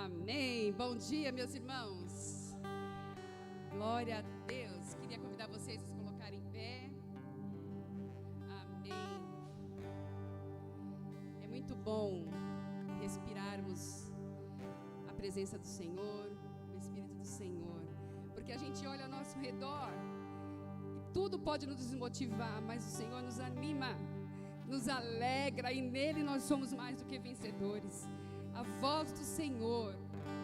Amém. Bom dia, meus irmãos. Glória a Deus. Queria convidar vocês a se colocarem em pé. Amém. É muito bom respirarmos a presença do Senhor, o Espírito do Senhor, porque a gente olha ao nosso redor e tudo pode nos desmotivar, mas o Senhor nos anima, nos alegra, e nele nós somos mais do que vencedores. A voz do Senhor,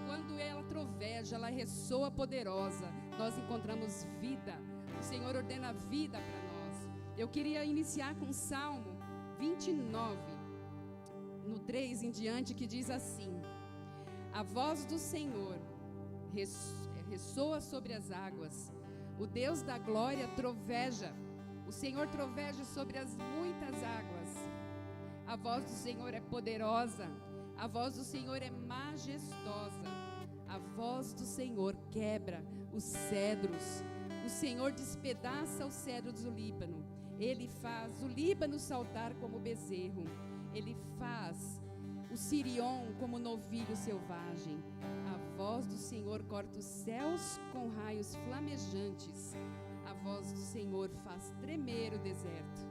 quando ela troveja, ela ressoa poderosa, nós encontramos vida. O Senhor ordena vida para nós. Eu queria iniciar com o Salmo 29, no 3 em diante, que diz assim: a voz do Senhor ressoa sobre as águas, o Deus da glória troveja, o Senhor troveja sobre as muitas águas. A voz do Senhor é poderosa, a voz do Senhor é majestosa, a voz do Senhor quebra os cedros, o Senhor despedaça o cedro do Líbano, Ele faz o Líbano saltar como bezerro, Ele faz o Sirion como novilho selvagem. A voz do Senhor corta os céus com raios flamejantes, a voz do Senhor faz tremer o deserto,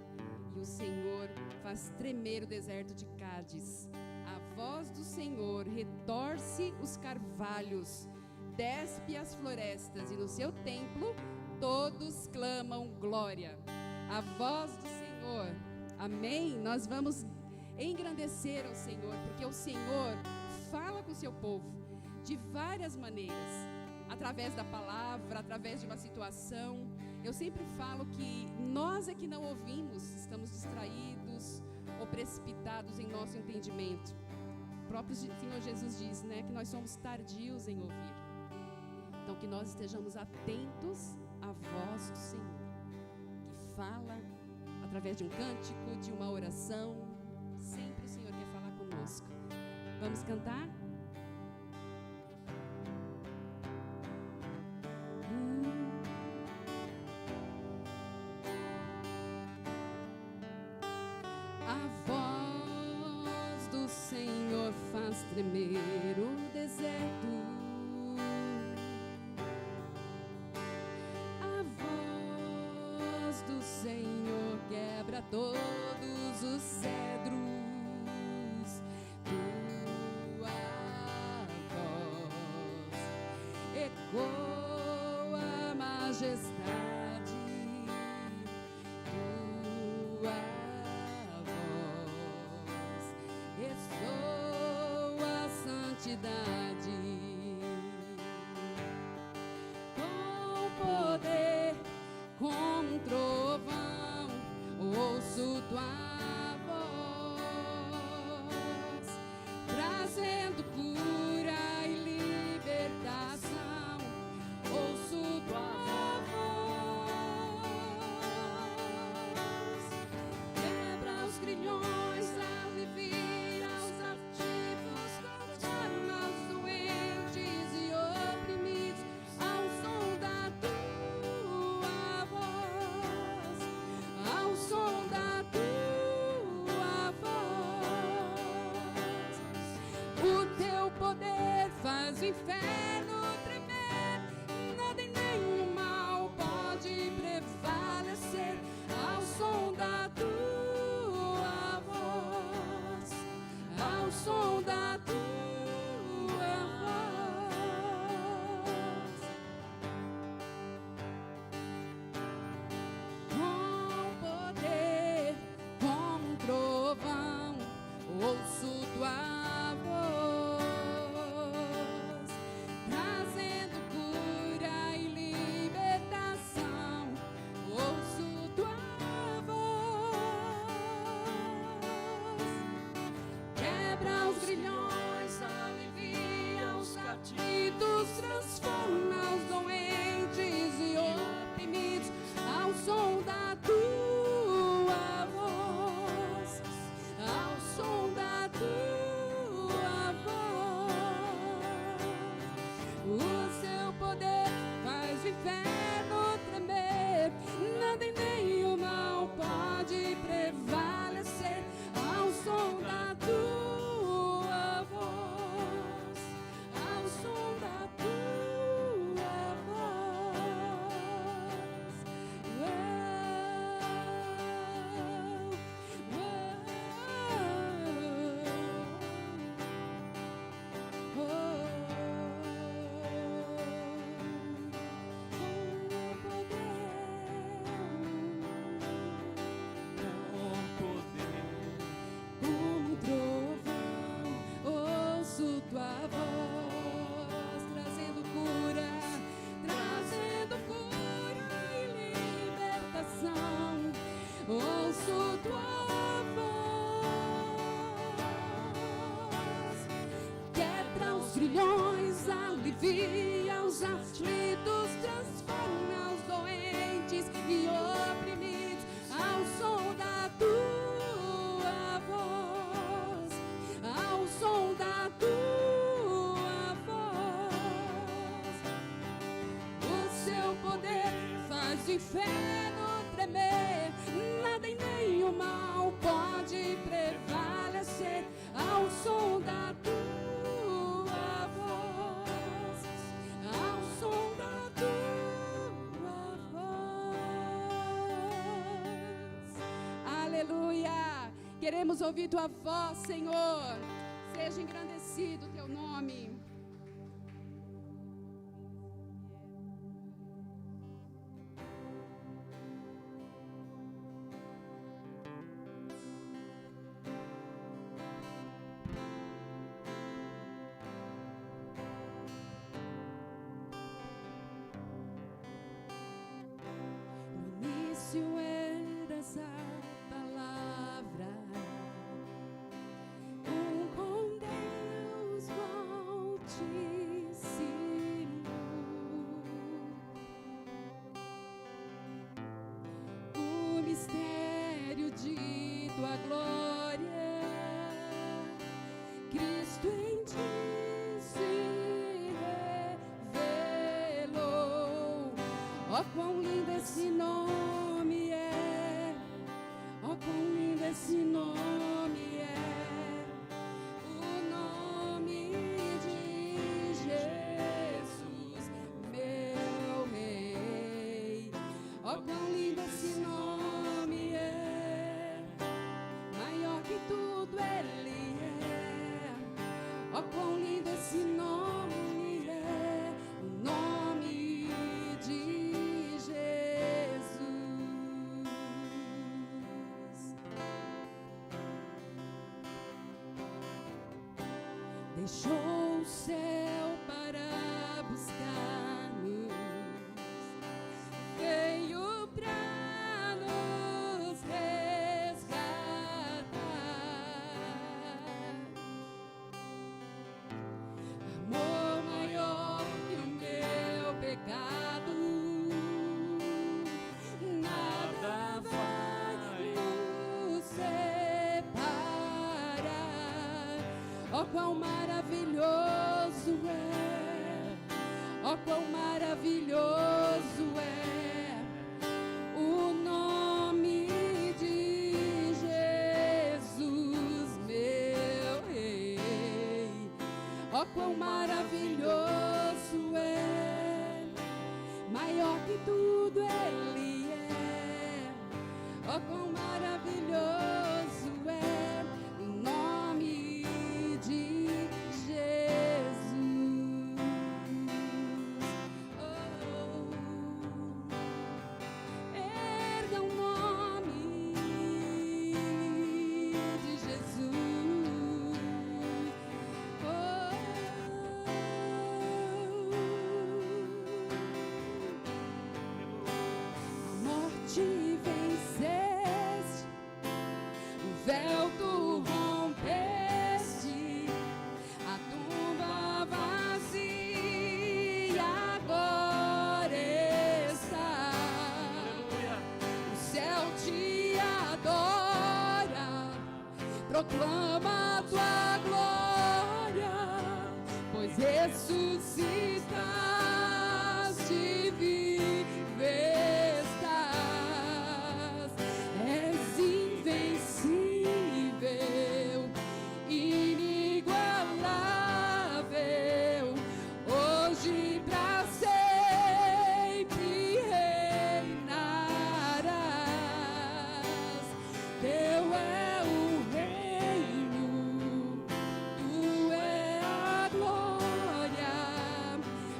e o Senhor faz tremer o deserto de Cádiz. A voz do Senhor retorce os carvalhos, despe as florestas, e no seu templo todos clamam glória. A voz do Senhor, amém? Nós vamos engrandecer ao Senhor, porque o Senhor fala com o seu povo de várias maneiras, através da palavra, através de uma situação. Eu sempre falo que nós é que não ouvimos, estamos distraídos ou precipitados em nosso entendimento. O próprio Senhor Jesus diz, né, que nós somos tardios em ouvir. Então que nós estejamos atentos à voz do Senhor, que fala através de um cântico, de uma oração. Sempre o Senhor quer falar conosco. Vamos cantar? Senhor faz tremer o deserto, a voz do Senhor quebra todos os cedros, tua voz ecoa a majestade, tua ressoa a santidade, com poder, como um trovão, ouço tua voz, trazendo cura e libertação, ouço tua voz, quebra os grilhões, alivia os ativos, transforma os doentes e oprimidos, ao som da tua voz, ao som da tua voz. O teu poder faz o inferno tremer, nada e nenhum mal pode prevalecer, ao som da tua voz, ao som da tua voz. Com poder, como um trovão, ouço tua voz, trazendo cura e libertação, ouço tua voz, quebra os grilhões, alivia os cativos, transforma os doentes e oprimidos, ao som da tua voz, ao som da tua grilhões alivia os aflitos, transforma os doentes e oprimidos ao som da tua voz, ao som da tua voz. O seu poder faz o inferno tremer, nada e nenhum mal pode prevalecer ao som da tua voz, ao som da tua voz. Aleluia! Queremos ouvir tua voz, Senhor. Seja engrandecido o teu nome. Eras a palavra, com Deus Altíssimo. O mistério de tua glória, Cristo em ti se revelou. Ó, quão lindo esse nome é, ó, quão lindo esse nome é, o nome de Jesus, meu Rei. Ó, quão lindo esse nome é, maior que tudo Ele é. Ó, quão lindo esse nome é, o nome de Jesus. Deixou o céu para buscar-nos, veio pra nos resgatar. Amor maior que o meu pecado, nada vai nos separar. Ó, quão maravilhoso é, ó, quão maravilhoso é o nome de Jesus, meu Rei. Ó, quão maravilhoso é, maior que tudo Ele é. Ó, quão maravilhoso é o nome de Jesus. Oh, erga o nome de Jesus. A morte venceste, o véu tu rompeste, a tumba vazia agora está. O céu te adora, proclama a tua glória, pois ressuscitas de viver estás. És invencível, inigualável, hoje pra sempre reinarás. Teu é o reino, tu é a glória,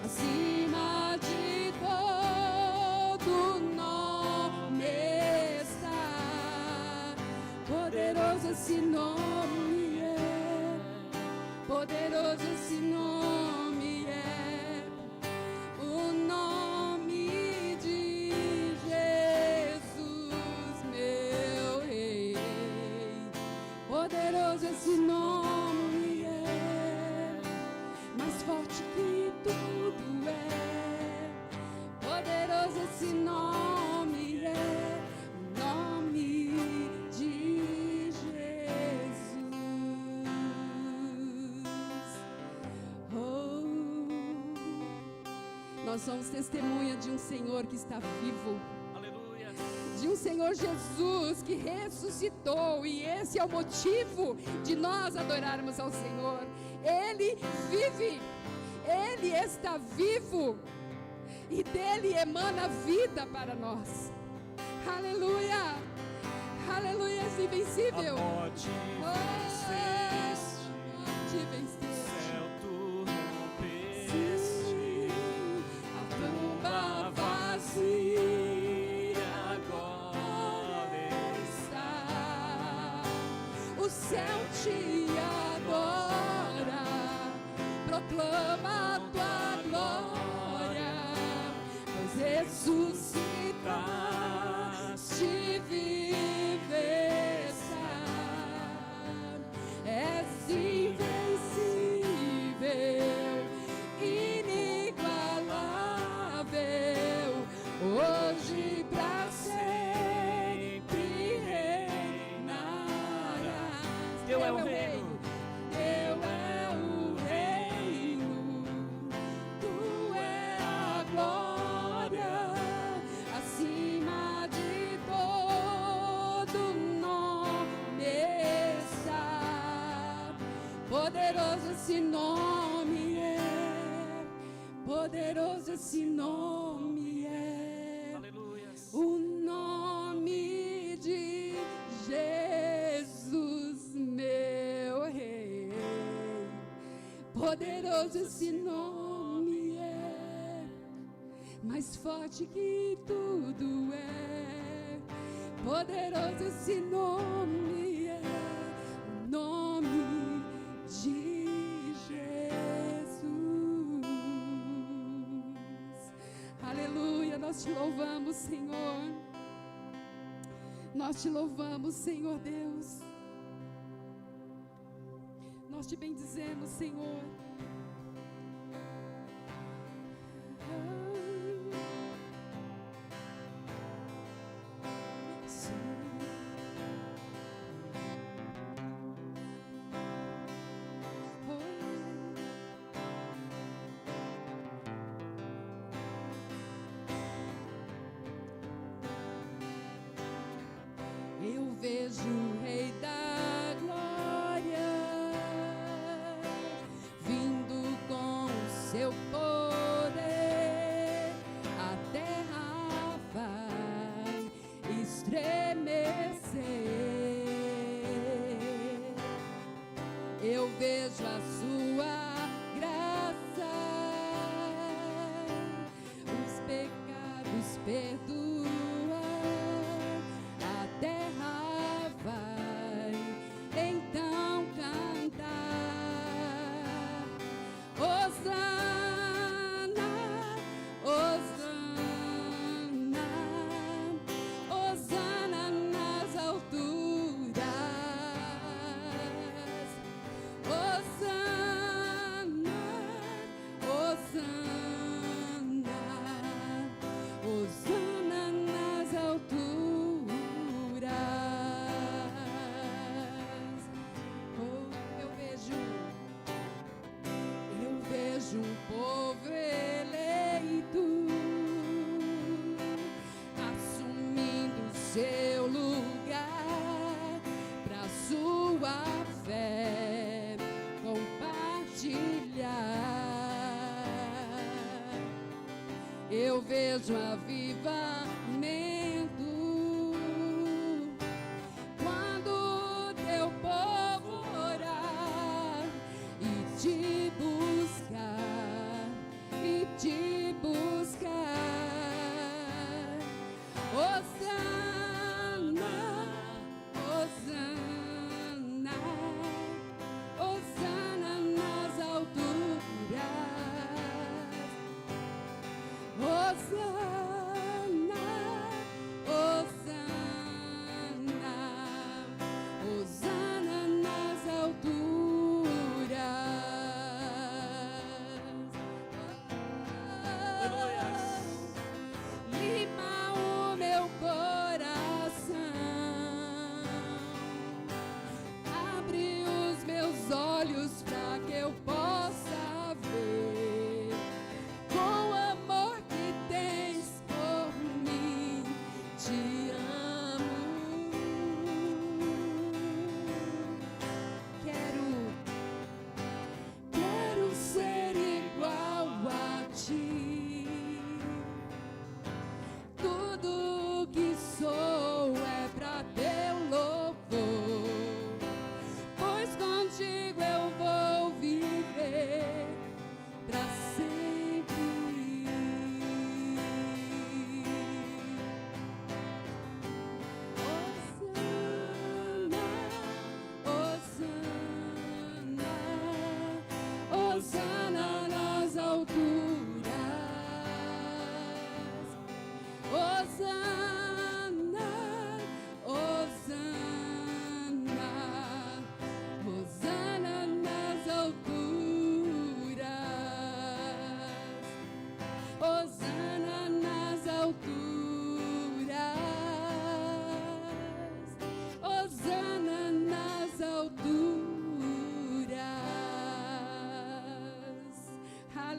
acima de todo nome está. Poderoso esse nome é, poderoso esse nome é, o nome de Jesus, meu Rei. Poderoso esse nome é, mais Nós somos testemunha de um Senhor que está vivo. Aleluia. De um Senhor Jesus que ressuscitou. E esse é o motivo de nós adorarmos ao Senhor. Ele vive. Ele está vivo. E dele emana vida para nós. Aleluia. Aleluia, és invencível. A morte venceste, Te venceste. céu tu rompeste, A tumba vazia agora está. O céu te adora, proclama a tua glória, pois ressuscitaste, vive está. És invencível, inigualável, hoje pra sempre reinarás. Teu é o reino. Teu é o reino, tu é a glória, acima de todo nome está. Poderoso esse nome é, poderoso esse nome é. Aleluia. O nome de Jesus, meu Rei. Poderoso esse nome é, mais forte que tudo é. Poderoso esse nome é, o nome de Jesus. Aleluia, nós te louvamos, Senhor. Nós te louvamos, Senhor Deus. Nós te bendizemos, Senhor. Eu vejo o Rei da Glória vindo com o seu poder, a terra vai estremecer. Eu vejo a sua graça, os pecados perdoa. A terra vai então cantar. Hosana, Hosana, Hosana nas alturas. Hosana, Hosana, Hosana nas alturas. Oh, eu vejo um povo eleito assumindo seu lugar pra sua fé compartilhar. Eu vejo avivamento quando teu povo orar e te buscar, e te buscar. Hosana, Hosana, Hosana nas alturas. Hosana,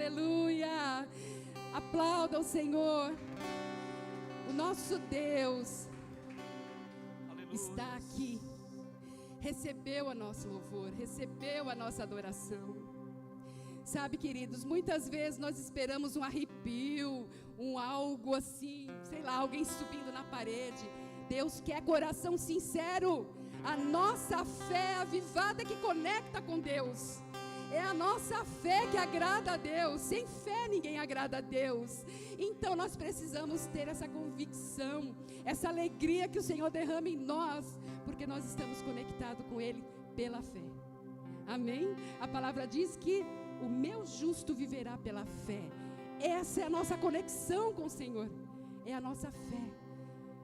Aleluia. Aplauda o Senhor. O nosso Deus está aqui. Recebeu a nosso louvor, recebeu a nossa adoração. Sabe, queridos, muitas vezes nós esperamos um arrepio, algo assim, sei lá, alguém subindo na parede. Deus quer coração sincero. A nossa fé avivada que conecta com Deus. É a nossa fé que agrada a Deus. Sem fé ninguém agrada a Deus. Então nós precisamos ter essa convicção, essa alegria que o Senhor derrama em nós, porque nós estamos conectados com Ele pela fé. Amém? A palavra diz que o meu justo viverá pela fé. Essa é a nossa conexão com o Senhor. É a nossa fé.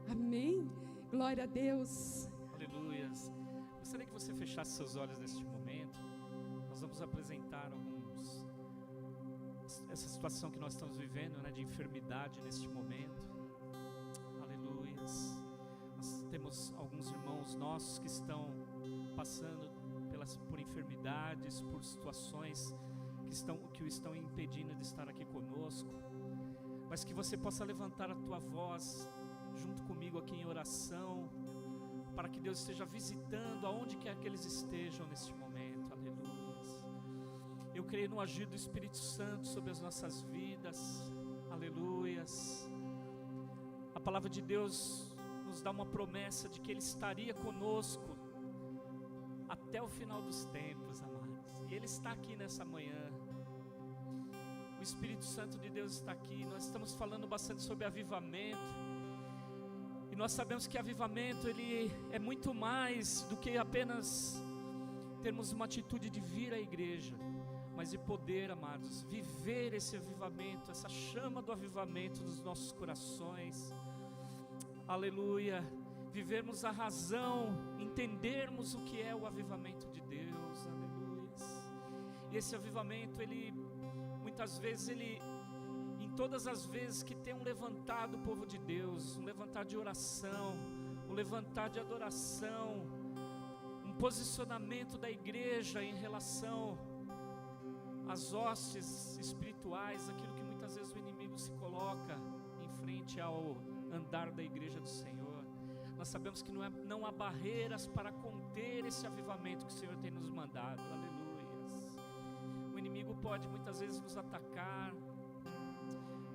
Amém? Glória a Deus. Aleluias. Gostaria que você fechasse seus olhos neste momento. Nós vamos apresentar essa situação que nós estamos vivendo, né, de enfermidade neste momento. Aleluias. Nós temos alguns irmãos nossos que estão passando por enfermidades, por situações que o estão impedindo de estar aqui conosco, mas que você possa levantar a tua voz junto comigo aqui em oração, para que Deus esteja visitando aonde quer que eles estejam neste momento. Aleluia. Eu creio no agir do Espírito Santo sobre as nossas vidas. Aleluias. A palavra de Deus nos dá uma promessa de que Ele estaria conosco até o final dos tempos, amados. E Ele está aqui nessa manhã. O Espírito Santo de Deus está aqui. Nós estamos falando bastante sobre avivamento. E nós sabemos que avivamento, ele é muito mais do que apenas termos uma atitude de vir à igreja, mas de poder, amados, viver esse avivamento, essa chama do avivamento nos nossos corações. Aleluia. Vivermos a razão, entendermos o que é o avivamento de Deus. Aleluia. E esse avivamento, muitas vezes em todas as vezes que tem um levantar do povo de Deus, um levantar de oração, um levantar de adoração, um posicionamento da igreja em relação às hostes espirituais, aquilo que muitas vezes o inimigo se coloca em frente ao andar da igreja do Senhor. Nós sabemos que não há barreiras para conter esse avivamento que o Senhor tem nos mandado. Aleluias. O inimigo pode muitas vezes nos atacar,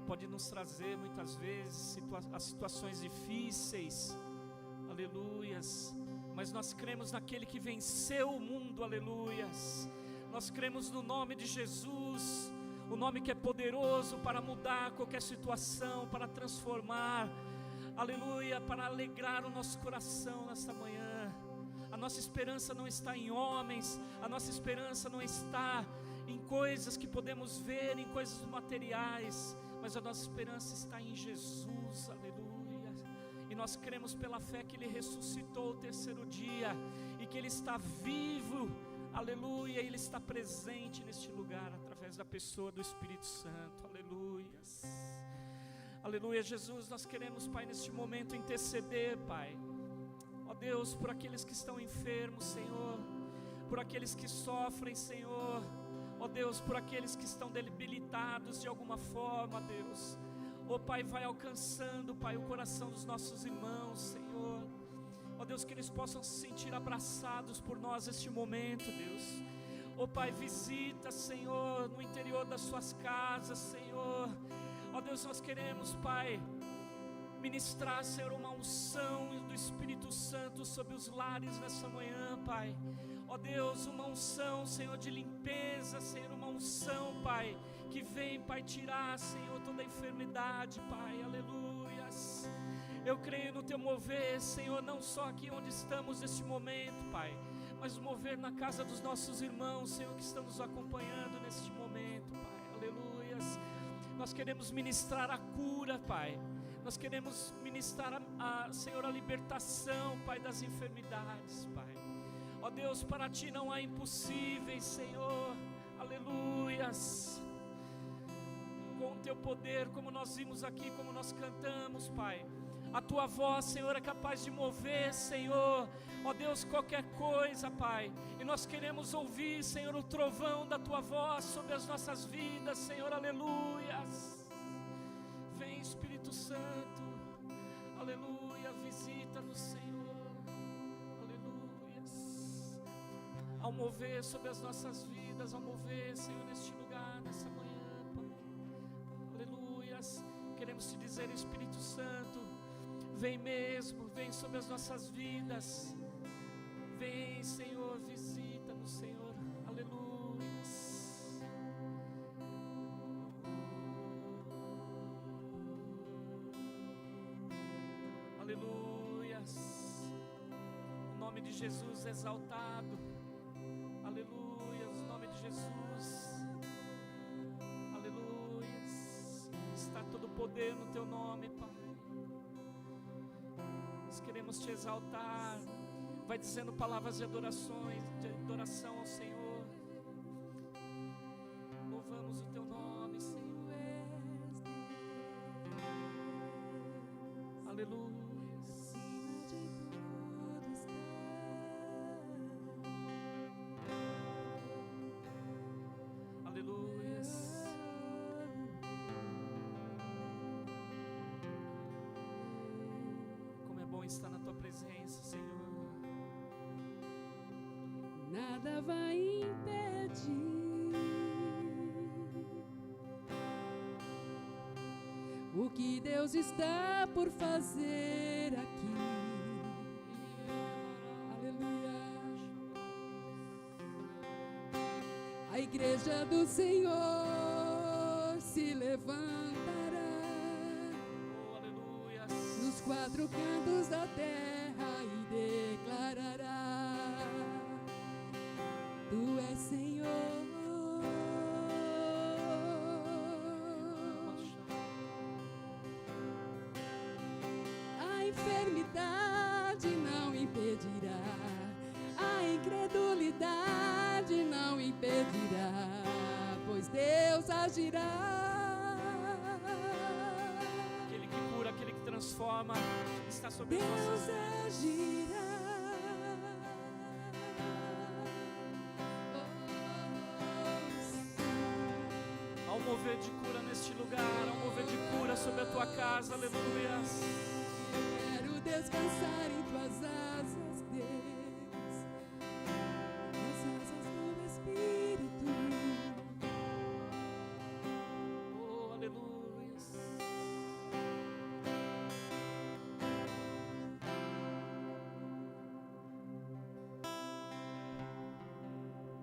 pode nos trazer muitas vezes as situações difíceis. Aleluias. Mas nós cremos naquele que venceu o mundo. Aleluias. Nós cremos no nome de Jesus, o nome que é poderoso para mudar qualquer situação, para transformar. Aleluia, para alegrar o nosso coração nesta manhã. A nossa esperança não está em homens, a nossa esperança não está em coisas que podemos ver, em coisas materiais, mas a nossa esperança está em Jesus. Aleluia. E nós cremos pela fé que Ele ressuscitou o terceiro dia e que Ele está vivo. Aleluia, Ele está presente neste lugar através da pessoa do Espírito Santo. Aleluia. Aleluia, Jesus, nós queremos, Pai, neste momento interceder, Pai, ó Deus, por aqueles que estão enfermos, Senhor, por aqueles que sofrem, Senhor, ó Deus, por aqueles que estão debilitados de alguma forma, Deus, ó Pai, vai alcançando, Pai, o coração dos nossos irmãos, Senhor, ó Deus, que eles possam se sentir abraçados por nós neste momento, Deus, ó Pai, visita, Senhor, no interior das suas casas, Senhor. Ó Deus, nós queremos, Pai, ministrar, Senhor, uma unção do Espírito Santo sobre os lares nessa manhã, Pai. Ó Deus, uma unção, Senhor, de limpeza, Senhor, uma unção, Pai, que vem, Pai, tirar, Senhor, toda a enfermidade, Pai, aleluias. Eu creio no Teu mover, Senhor, não só aqui onde estamos neste momento, Pai, mas o mover na casa dos nossos irmãos, Senhor, que estão nos acompanhando neste momento, Pai, aleluias. Nós queremos ministrar a cura, Pai. Nós queremos ministrar, Senhor, a libertação, Pai, das enfermidades, Pai. Ó Deus, para Ti não há impossíveis, Senhor. Aleluias. Com o Teu poder, como nós vimos aqui, como nós cantamos, Pai. A tua voz, Senhor, é capaz de mover, Senhor, ó Deus, qualquer coisa, Pai. E nós queremos ouvir, Senhor, o trovão da tua voz sobre as nossas vidas, Senhor, aleluias. Vem, Espírito Santo, aleluia, visita-nos, Senhor, aleluias. Ao mover sobre as nossas vidas, ao mover, Senhor, neste lugar, nessa manhã, Pai, aleluias. Queremos te dizer, Espírito Santo, vem mesmo, vem sobre as nossas vidas. Vem, Senhor, visita-nos, Senhor, aleluias. Aleluias. O nome de Jesus exaltado. Aleluias, o nome de Jesus. Aleluias. Está todo o poder no teu nome, Pai. Nós queremos te exaltar. Vai dizendo palavras de adorações, de adoração ao Senhor. Louvamos o teu nome, Senhor. Aleluia. Aleluias. Como é bom estar na tua presença, Senhor. Nada vai impedir o que Deus está por fazer aqui. Aleluia. A igreja do Senhor se levantará nos quatro cantos da terra e declarará: Tu és Senhor. A enfermidade não impedirá, a incredulidade não impedirá, pois Deus agirá. Aquele que cura, aquele que transforma, está sobre Deus nossas vidas. Agirá. Ao mover de cura neste lugar, ao mover de cura sobre a tua casa, aleluia. Quero descansar em tuas asas, Deus, nas asas do Espírito. Oh, aleluia.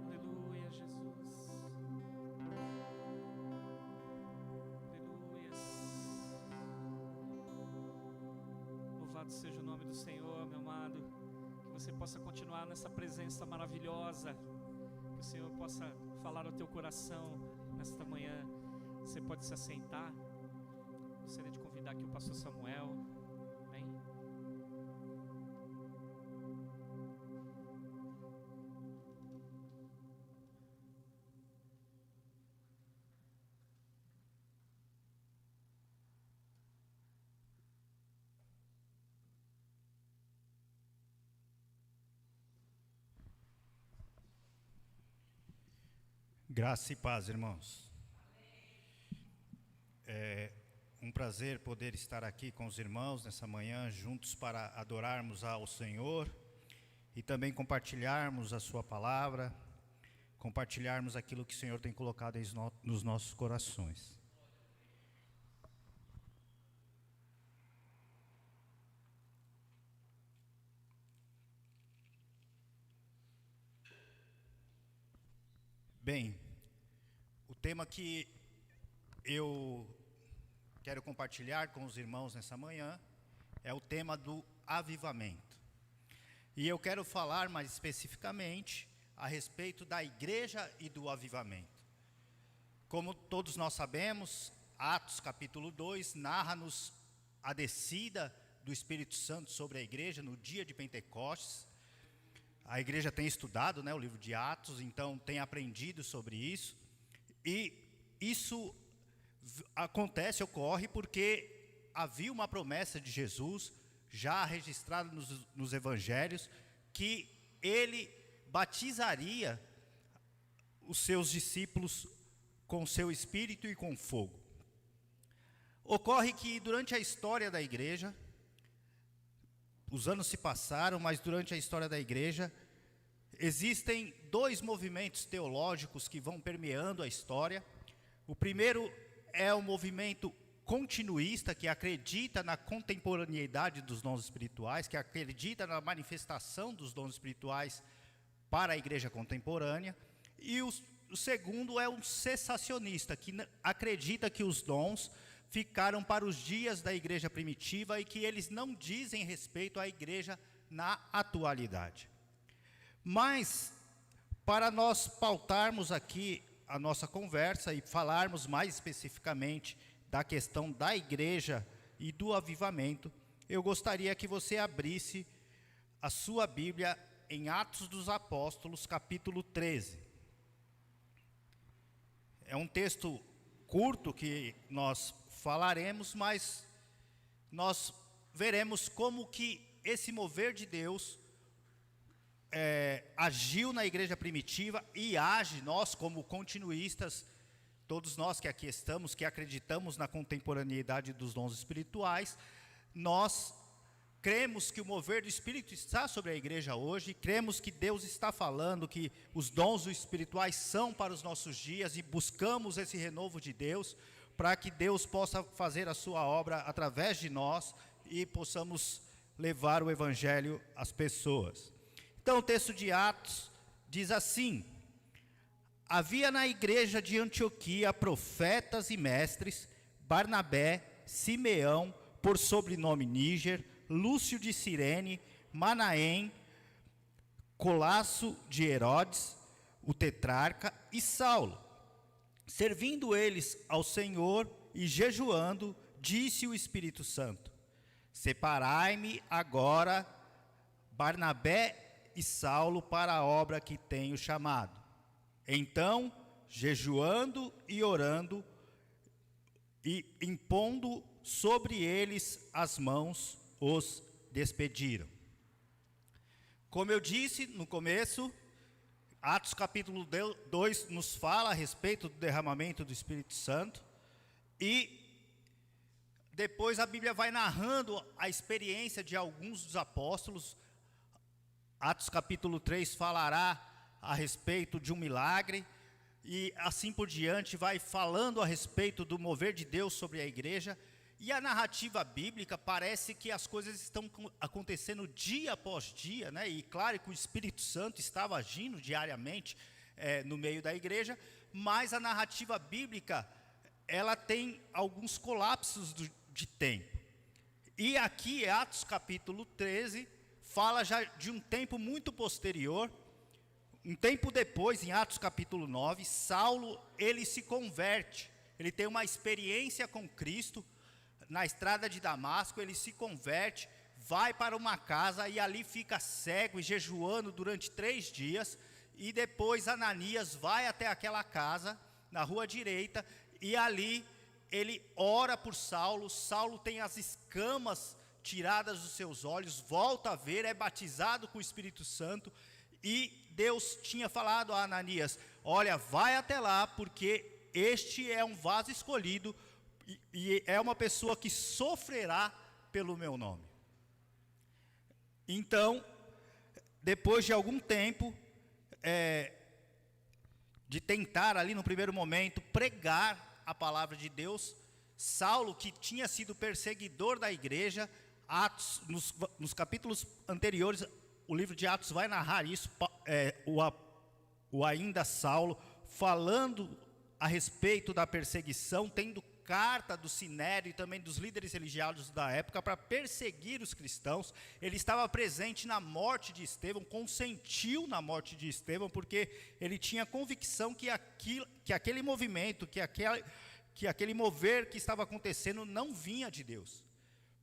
Aleluia, Jesus. Louvado seja o nome do Senhor, meu amado. Que você possa continuar nessa presença maravilhosa. Que o Senhor possa falar ao teu coração nesta manhã. Você pode se assentar. Gostaria de convidar aqui o pastor Samuel. Vem. Graça e paz, irmãos. É um prazer poder estar aqui com os irmãos nessa manhã, juntos para adorarmos ao Senhor e também compartilharmos a sua palavra, compartilharmos aquilo que o Senhor tem colocado nos nossos corações. Bem, o tema que eu quero compartilhar com os irmãos nessa manhã é o tema do avivamento. E eu quero falar mais especificamente a respeito da igreja e do avivamento. Como todos nós sabemos, Atos capítulo 2 narra-nos a descida do Espírito Santo sobre a igreja no dia de Pentecostes. A igreja tem estudado, o livro de Atos, então tem aprendido sobre isso. E isso ocorre porque havia uma promessa de Jesus, já registrada nos evangelhos, que ele batizaria os seus discípulos com seu espírito e com fogo. Ocorre que durante a história da igreja, os anos se passaram, mas durante a história da igreja, existem dois movimentos teológicos que vão permeando a história. O primeiro é o movimento continuista, que acredita na contemporaneidade dos dons espirituais, que acredita na manifestação dos dons espirituais para a igreja contemporânea. E o segundo é um cessacionista, que acredita que os dons ficaram para os dias da igreja primitiva e que eles não dizem respeito à igreja na atualidade. Mas, para nós pautarmos aqui a nossa conversa e falarmos mais especificamente da questão da igreja e do avivamento, eu gostaria que você abrisse a sua Bíblia em Atos dos Apóstolos, capítulo 13. É um texto curto que nós falaremos, mas nós veremos como que esse mover de Deus agiu na igreja primitiva e age. Nós, como continuistas, todos nós que aqui estamos, que acreditamos na contemporaneidade dos dons espirituais, nós cremos que o mover do Espírito está sobre a igreja hoje, cremos que Deus está falando, que os dons espirituais são para os nossos dias, e buscamos esse renovo de Deus, para que Deus possa fazer a sua obra através de nós, e possamos levar o Evangelho às pessoas. Então o texto de Atos diz assim: havia na igreja de Antioquia profetas e mestres, Barnabé, Simeão, por sobrenome Níger, Lúcio de Cirene, Manaém, Colasso de Herodes, o tetrarca, e Saulo. Servindo eles ao Senhor e jejuando, disse o Espírito Santo: separai-me agora Barnabé e Saulo para a obra que tenho chamado. Então, jejuando e orando, e impondo sobre eles as mãos, os despediram. Como eu disse no começo, Atos capítulo 2 nos fala a respeito do derramamento do Espírito Santo, e depois a Bíblia vai narrando a experiência de alguns dos apóstolos. Atos capítulo 3 falará a respeito de um milagre, e assim por diante vai falando a respeito do mover de Deus sobre a igreja. E a narrativa bíblica parece que as coisas estão acontecendo dia após dia, né? E claro que o Espírito Santo estava agindo diariamente no meio da igreja, mas a narrativa bíblica, ela tem alguns colapsos de tempo. E aqui, Atos capítulo 13, fala já de um tempo muito posterior. Um tempo depois, em Atos capítulo 9, Saulo, ele se converte, ele tem uma experiência com Cristo. Na estrada de Damasco, ele se converte, vai para uma casa e ali fica cego e jejuando durante 3 dias. E depois Ananias vai até aquela casa, na rua direita, e ali ele ora por Saulo. Saulo tem as escamas tiradas dos seus olhos, volta a ver, é batizado com o Espírito Santo. E Deus tinha falado a Ananias: olha, vai até lá, porque este é um vaso escolhido, e é uma pessoa que sofrerá pelo meu nome. Então, depois de algum tempo, de tentar ali no primeiro momento pregar a palavra de Deus, Saulo, que tinha sido perseguidor da igreja, Atos, nos capítulos anteriores, o livro de Atos vai narrar isso, o ainda Saulo, falando a respeito da perseguição, tendo carta do Sinédrio e também dos líderes religiosos da época para perseguir os cristãos. Ele estava presente na morte de Estevão, consentiu na morte de Estevão, porque ele tinha convicção que aquele movimento, que aquele mover que estava acontecendo não vinha de Deus.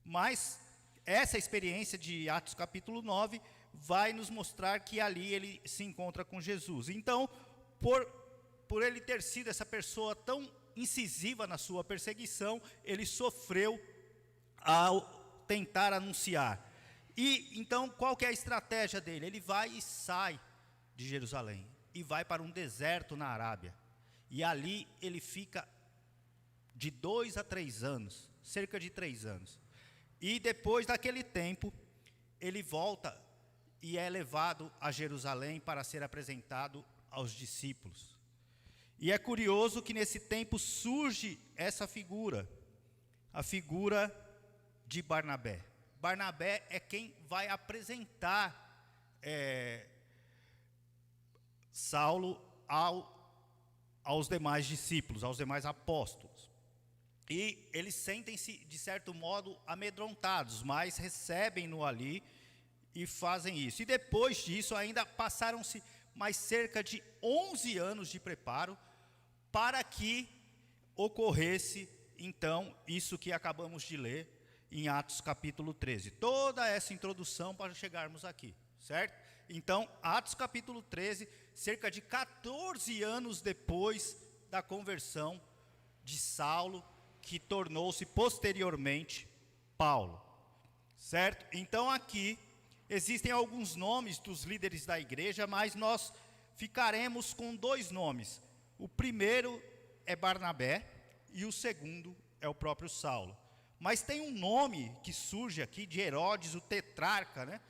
Mas essa experiência de Atos capítulo 9 vai nos mostrar que ali ele se encontra com Jesus. Então, por ele ter sido essa pessoa tão incisiva na sua perseguição, ele sofreu ao tentar anunciar. E então, qual que é a estratégia dele? Ele vai e sai de Jerusalém e vai para um deserto na Arábia. E ali ele fica de 2 a 3 anos, cerca de 3 anos. E depois daquele tempo, ele volta e é levado a Jerusalém para ser apresentado aos discípulos. E é curioso que nesse tempo surge essa figura, a figura de Barnabé. Barnabé é quem vai apresentar Saulo aos demais discípulos, aos demais apóstolos. E eles sentem-se, de certo modo, amedrontados, mas recebem-no ali e fazem isso. E depois disso, ainda passaram-se mais cerca de 11 anos de preparo para que ocorresse, então, isso que acabamos de ler em Atos capítulo 13. Toda essa introdução para chegarmos aqui, certo? Então, Atos capítulo 13, cerca de 14 anos depois da conversão de Saulo, que tornou-se posteriormente Paulo, certo? Então aqui existem alguns nomes dos líderes da igreja, mas nós ficaremos com 2 nomes. O primeiro é Barnabé e o segundo é o próprio Saulo. Mas tem um nome que surge aqui de Herodes, o tetrarca, né?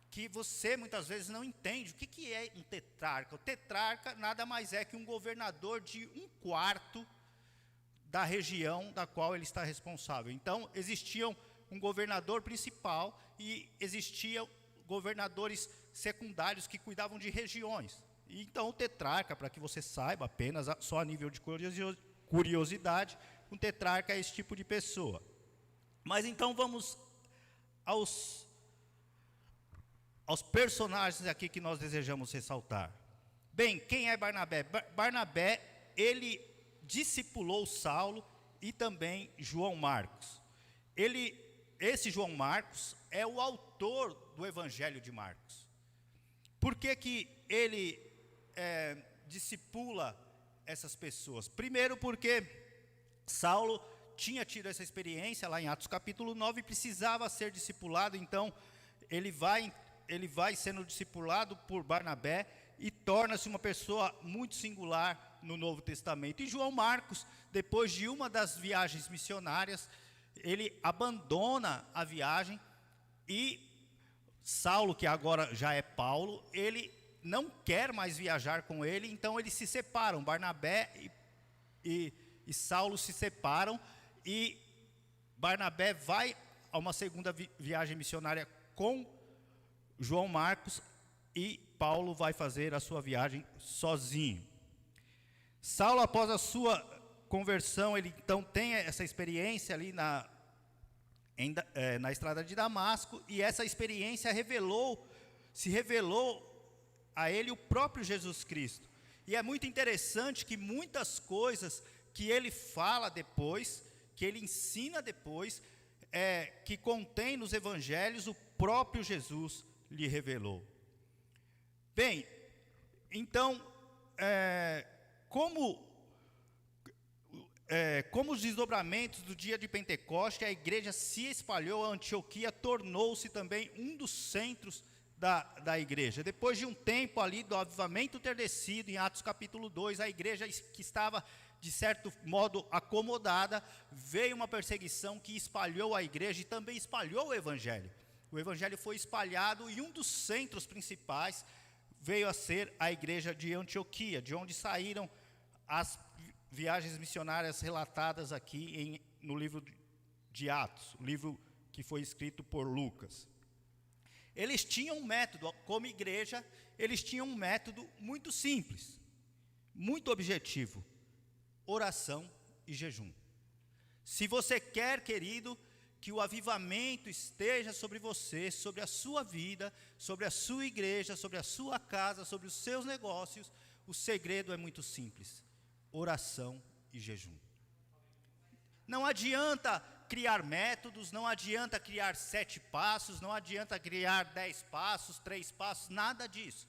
Que você muitas vezes não entende. O que é um tetrarca? O tetrarca nada mais é que um governador de 1/4 da região da qual ele está responsável. Então, existiam um governador principal e existiam governadores secundários que cuidavam de regiões. E então, o tetrarca, para que você saiba apenas, só a nível de curiosidade, um tetrarca é esse tipo de pessoa. Mas então vamos aos personagens aqui que nós desejamos ressaltar. Bem, quem é Barnabé? Barnabé, ele discipulou Saulo e também João Marcos. Esse João Marcos é o autor do Evangelho de Marcos. Por que ele discipula essas pessoas? Primeiro porque Saulo tinha tido essa experiência lá em Atos capítulo 9 e precisava ser discipulado, então ele vai sendo discipulado por Barnabé e torna-se uma pessoa muito singular no Novo Testamento. E João Marcos, depois de uma das viagens missionárias, ele abandona a viagem e Saulo, que agora já é Paulo, ele não quer mais viajar com ele, então eles se separam. Barnabé e Saulo se separam e Barnabé vai a uma segunda viagem missionária com João Marcos e Paulo vai fazer a sua viagem sozinho. Saulo, após a sua conversão, ele então tem essa experiência ali na estrada de Damasco, e essa experiência se revelou a ele o próprio Jesus Cristo. E é muito interessante que muitas coisas que ele fala depois, que ele ensina depois, que contém nos evangelhos, o próprio Jesus lhe revelou. Bem, então, como os desdobramentos do dia de Pentecoste, a igreja se espalhou, a Antioquia tornou-se também um dos centros da igreja. Depois de um tempo ali do avivamento ter descido, em Atos capítulo 2, a igreja que estava, de certo modo, acomodada, veio uma perseguição que espalhou a igreja e também espalhou o evangelho. O evangelho foi espalhado e um dos centros principais veio a ser a igreja de Antioquia, de onde saíram as viagens missionárias relatadas aqui no livro de Atos, o livro que foi escrito por Lucas. Eles tinham um método, como igreja, eles tinham um método muito simples, muito objetivo: oração e jejum. Se você quer, querido, que o avivamento esteja sobre você, sobre a sua vida, sobre a sua igreja, sobre a sua casa, sobre os seus negócios, o segredo é muito simples: oração e jejum. Não adianta criar métodos, não adianta criar 7 passos, não adianta criar 10 passos, 3 passos, nada disso.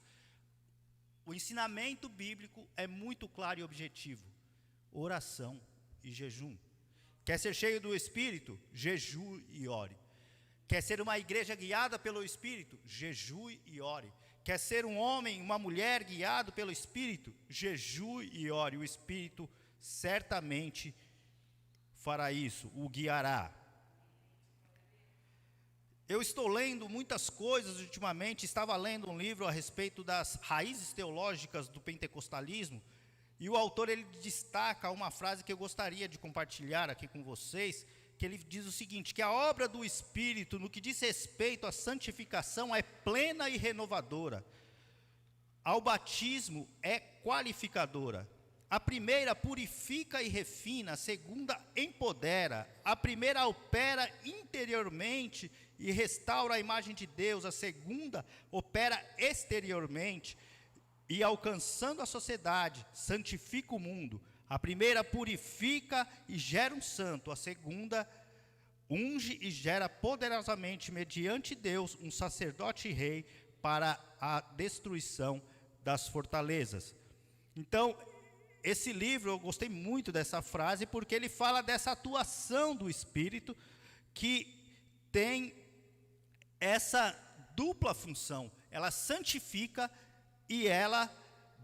O ensinamento bíblico é muito claro e objetivo: oração e jejum. Quer ser cheio do Espírito? Jejue e ore. Quer ser uma igreja guiada pelo Espírito? Jejue e ore. Quer ser um homem, uma mulher guiado pelo Espírito? Jejue e ore. O Espírito certamente fará isso, o guiará. Eu estou lendo muitas coisas ultimamente, estava lendo um livro a respeito das raízes teológicas do pentecostalismo, e o autor ele destaca uma frase que eu gostaria de compartilhar aqui com vocês, que ele diz o seguinte, que a obra do Espírito, no que diz respeito à santificação, é plena e renovadora. Ao batismo é qualificadora. A primeira purifica e refina, a segunda empodera. A primeira opera interiormente e restaura a imagem de Deus. A segunda opera exteriormente e, alcançando a sociedade, santifica o mundo. A primeira purifica e gera um santo. A segunda unge e gera poderosamente, mediante Deus, um sacerdote e rei para a destruição das fortalezas. Então, esse livro, eu gostei muito dessa frase, porque ele fala dessa atuação do Espírito, que tem essa dupla função. Ela santifica e ela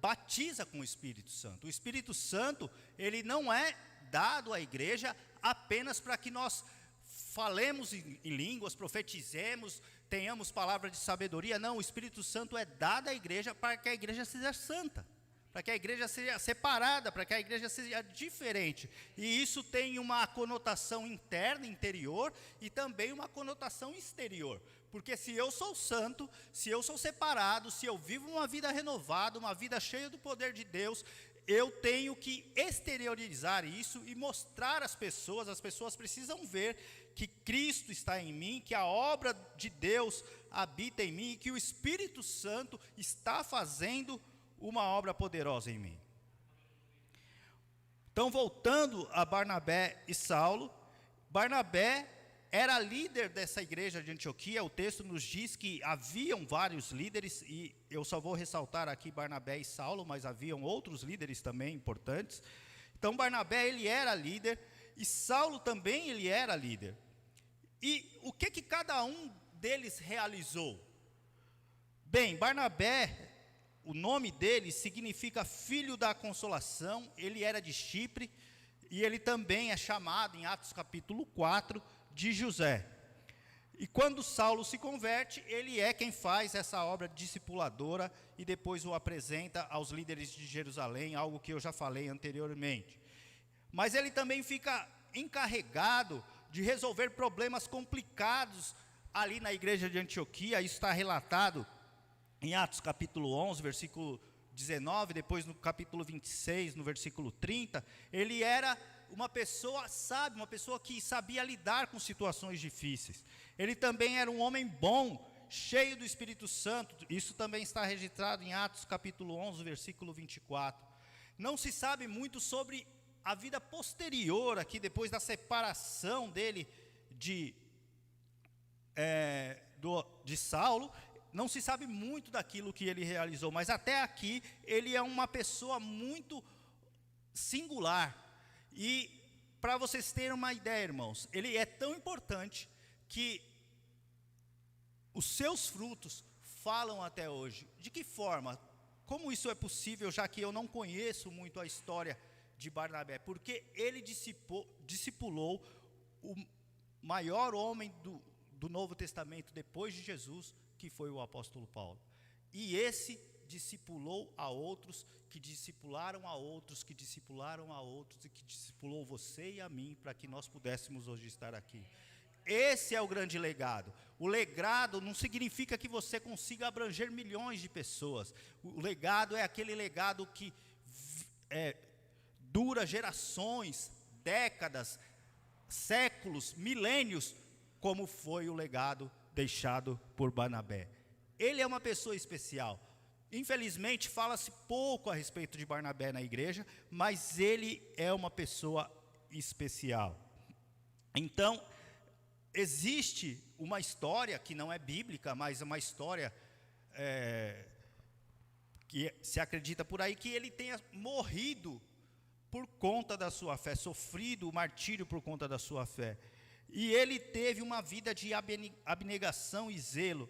batiza com o Espírito Santo. O Espírito Santo, ele não é dado à igreja apenas para que nós falemos em línguas, profetizemos, tenhamos palavra de sabedoria. Não, o Espírito Santo é dado à igreja para que a igreja seja santa, para que a igreja seja separada, para que a igreja seja diferente. E isso tem uma conotação interna, interior, e também uma conotação exterior. Porque se eu sou santo, se eu sou separado, se eu vivo uma vida renovada, uma vida cheia do poder de Deus, eu tenho que exteriorizar isso e mostrar às pessoas. As pessoas precisam ver que Cristo está em mim, que a obra de Deus habita em mim, e que o Espírito Santo está fazendo uma obra poderosa em mim. Então, voltando a Barnabé e Saulo, Barnabé era líder dessa igreja de Antioquia. O texto nos diz que haviam vários líderes, e eu só vou ressaltar aqui Barnabé e Saulo, mas haviam outros líderes também importantes. Então, Barnabé, ele era líder, e Saulo também ele era líder. E o que cada um deles realizou? Bem, Barnabé, o nome dele significa filho da consolação. Ele era de Chipre, e ele também é chamado em Atos capítulo 4 de José. E quando Saulo se converte, ele é quem faz essa obra discipuladora e depois o apresenta aos líderes de Jerusalém, algo que eu já falei anteriormente. Mas ele também fica encarregado de resolver problemas complicados ali na igreja de Antioquia. Isso está relatado em Atos capítulo 11, versículo 19, depois no capítulo 26, no versículo 30, ele era uma pessoa sábia, uma pessoa que sabia lidar com situações difíceis. Ele também era um homem bom, cheio do Espírito Santo. Isso também está registrado em Atos capítulo 11, versículo 24. Não se sabe muito sobre a vida posterior aqui, depois da separação dele de Saulo. Não se sabe muito daquilo que ele realizou, mas até aqui ele é uma pessoa muito singular. E para vocês terem uma ideia, irmãos, ele é tão importante que os seus frutos falam até hoje. De que forma? Como isso é possível, já que eu não conheço muito a história de Barnabé? Porque ele discipulou o maior homem do Novo Testamento depois de Jesus, que foi o apóstolo Paulo. E esse discipulou a outros, que discipularam a outros, que discipularam a outros, e que discipulou você e a mim, para que nós pudéssemos hoje estar aqui. Esse é o grande legado. O legado não significa que você consiga abranger milhões de pessoas. O legado é aquele legado que dura gerações, décadas, séculos, milênios, como foi o legado deixado por Barnabé. Ele é uma pessoa especial. Infelizmente, fala-se pouco a respeito de Barnabé na igreja, mas ele é uma pessoa especial. Então, existe uma história que não é bíblica, mas é uma história que se acredita por aí, que ele tenha morrido por conta da sua fé, sofrido o martírio por conta da sua fé. E ele teve uma vida de abnegação e zelo.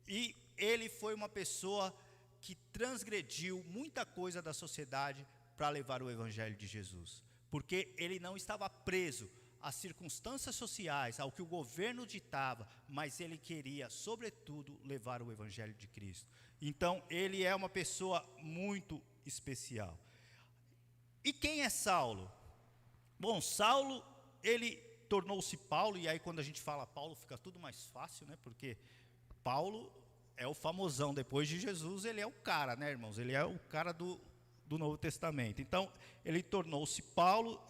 E ele foi uma pessoa que transgrediu muita coisa da sociedade para levar o evangelho de Jesus. Porque ele não estava preso às circunstâncias sociais, ao que o governo ditava, mas ele queria, sobretudo, levar o evangelho de Cristo. Então, ele é uma pessoa muito especial. E quem é Saulo? Bom, Saulo, ele tornou-se Paulo, e aí quando a gente fala Paulo fica tudo mais fácil, né? Porque Paulo é o famosão, depois de Jesus ele é o cara, né, irmãos? Ele é o cara do Novo Testamento. Então, ele tornou-se Paulo,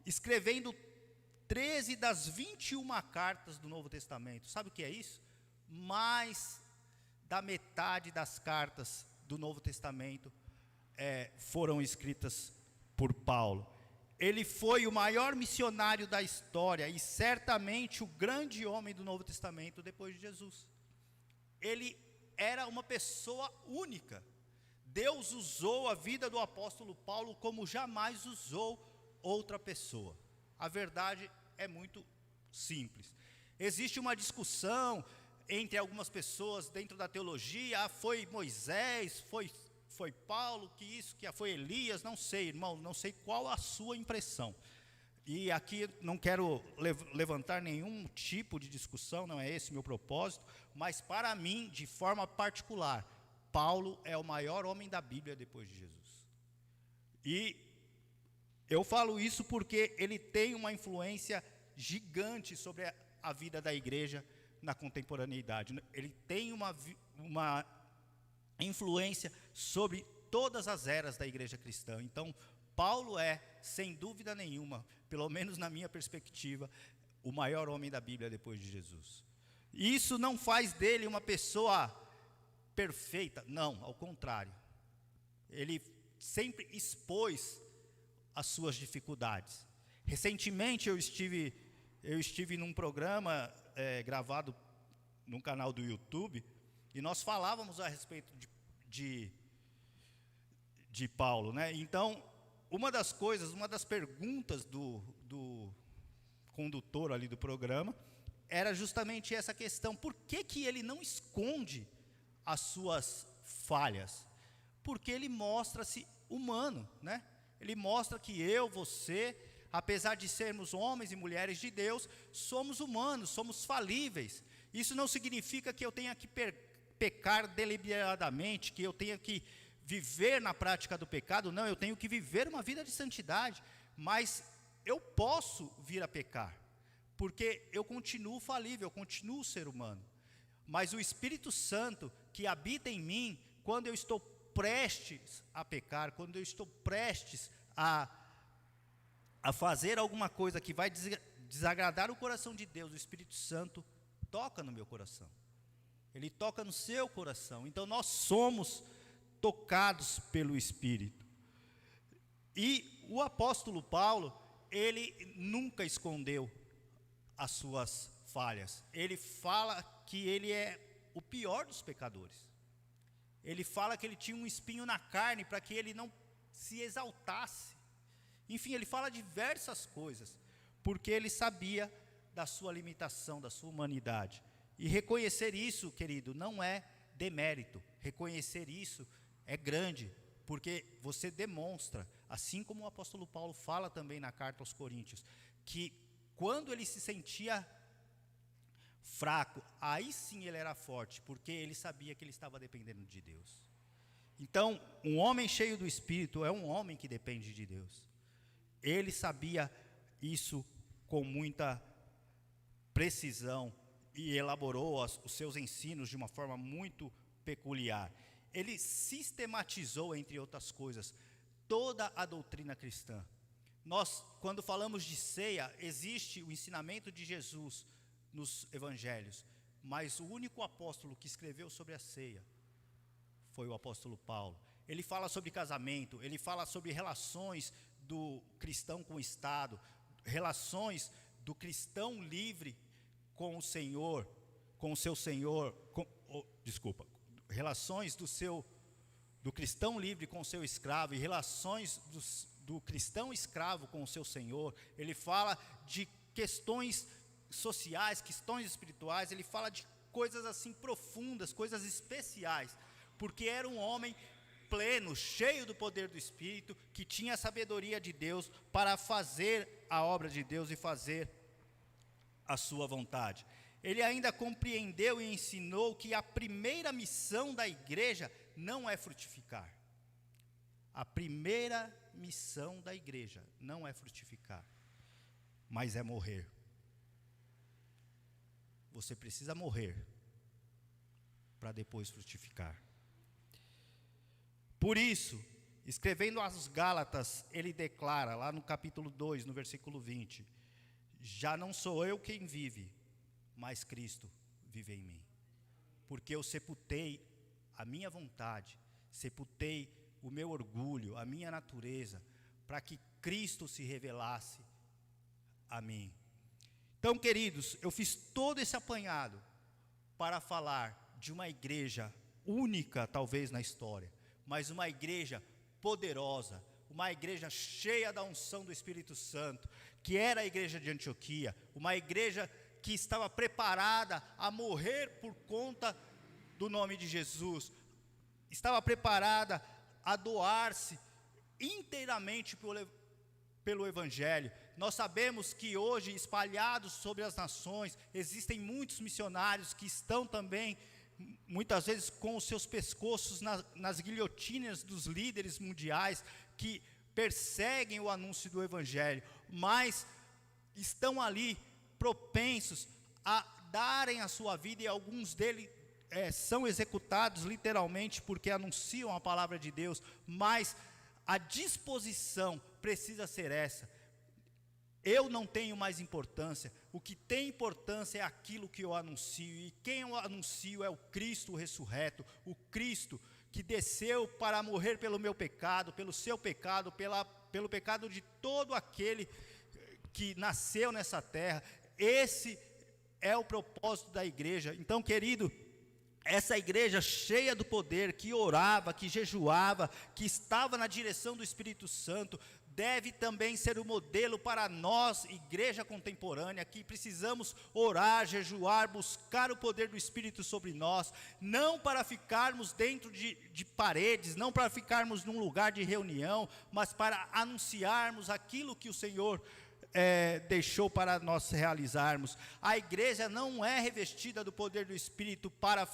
escrevendo 13 das 21 cartas do Novo Testamento. Sabe o que é isso? Mais da metade das cartas do Novo Testamento foram escritas por Paulo. Ele foi o maior missionário da história e certamente o grande homem do Novo Testamento depois de Jesus. Ele era uma pessoa única. Deus usou a vida do apóstolo Paulo como jamais usou outra pessoa. A verdade é muito simples. Existe uma discussão entre algumas pessoas dentro da teologia, foi Moisés, foi Paulo, que isso, que foi Elias, não sei, irmão, não sei qual a sua impressão. E aqui não quero levantar nenhum tipo de discussão, não é esse meu propósito, mas para mim, de forma particular, Paulo é o maior homem da Bíblia depois de Jesus. E eu falo isso porque ele tem uma influência gigante sobre a vida da igreja na contemporaneidade. Ele tem uma influência sobre todas as eras da igreja cristã. Então, Paulo é, sem dúvida nenhuma, pelo menos na minha perspectiva, o maior homem da Bíblia depois de Jesus. E isso não faz dele uma pessoa perfeita, não, ao contrário. Ele sempre expôs as suas dificuldades. Recentemente eu estive num programa gravado num canal do YouTube, e nós falávamos a respeito de Paulo, né? Então, uma das perguntas do condutor ali do programa, era justamente essa questão: por que ele não esconde as suas falhas? Porque ele mostra-se humano, né? Ele mostra que eu, você, apesar de sermos homens e mulheres de Deus, somos humanos, somos falíveis. Isso não significa que eu tenha que pecar deliberadamente, que eu tenha que viver na prática do pecado. Não, eu tenho que viver uma vida de santidade, mas eu posso vir a pecar, porque eu continuo falível, eu continuo ser humano. Mas o Espírito Santo que habita em mim, quando eu estou prestes a pecar, quando eu estou prestes a fazer alguma coisa que vai desagradar o coração de Deus, o Espírito Santo toca no meu coração. Ele toca no seu coração. Então nós somos tocados pelo Espírito. E o apóstolo Paulo, ele nunca escondeu as suas falhas. Ele fala que ele é o pior dos pecadores. Ele fala que ele tinha um espinho na carne para que ele não se exaltasse. Enfim, ele fala diversas coisas, porque ele sabia da sua limitação, da sua humanidade. E reconhecer isso, querido, não é demérito. Reconhecer isso é grande, porque você demonstra, assim como o apóstolo Paulo fala também na carta aos Coríntios, que quando ele se sentia fraco, aí sim ele era forte, porque ele sabia que ele estava dependendo de Deus. Então, um homem cheio do Espírito é um homem que depende de Deus. Ele sabia isso com muita precisão e elaborou os seus ensinos de uma forma muito peculiar. Ele sistematizou, entre outras coisas, toda a doutrina cristã. Nós, quando falamos de ceia, existe o ensinamento de Jesus nos evangelhos, mas o único apóstolo que escreveu sobre a ceia foi o apóstolo Paulo. Ele fala sobre casamento, ele fala sobre relações do cristão com o Estado, relações do cristão livre com o Senhor, com o seu Senhor, relações do cristão livre com o seu escravo, e relações do cristão escravo com o seu Senhor, ele fala de questões sociais, questões espirituais, ele fala de coisas assim profundas, coisas especiais, porque era um homem pleno, cheio do poder do Espírito, que tinha a sabedoria de Deus para fazer a obra de Deus e fazer a sua vontade. Ele ainda compreendeu e ensinou que a primeira missão da igreja não é frutificar. A primeira missão da igreja não é frutificar, mas é morrer. Você precisa morrer para depois frutificar. Por isso, escrevendo aos Gálatas, ele declara, lá no capítulo 2, no versículo 20, já não sou eu quem vive, mas Cristo vive em mim. Porque eu sepultei a minha vontade, sepultei o meu orgulho, a minha natureza, para que Cristo se revelasse a mim. Então, queridos, eu fiz todo esse apanhado para falar de uma igreja única, talvez, na história, mas uma igreja poderosa, uma igreja cheia da unção do Espírito Santo, que era a igreja de Antioquia, uma igreja que estava preparada a morrer por conta do nome de Jesus, estava preparada a doar-se inteiramente pelo Evangelho. Nós sabemos que hoje, espalhados sobre as nações, existem muitos missionários que estão também, muitas vezes, com os seus pescoços nas guilhotinas dos líderes mundiais, que perseguem o anúncio do Evangelho, mas estão ali propensos a darem a sua vida, e alguns deles são executados literalmente porque anunciam a palavra de Deus, mas a disposição precisa ser essa. Eu não tenho mais importância, o que tem importância é aquilo que eu anuncio, e quem eu anuncio é o Cristo ressurreto, o Cristo que desceu para morrer pelo meu pecado, pelo seu pecado, pelo pecado de todo aquele que nasceu nessa terra. Esse é o propósito da igreja. Então, querido, essa igreja cheia do poder, que orava, que jejuava, que estava na direção do Espírito Santo, deve também ser o modelo para nós, igreja contemporânea, que precisamos orar, jejuar, buscar o poder do Espírito sobre nós, não para ficarmos dentro de paredes, não para ficarmos num lugar de reunião, mas para anunciarmos aquilo que o Senhor deixou para nós realizarmos. A igreja não é revestida do poder do Espírito para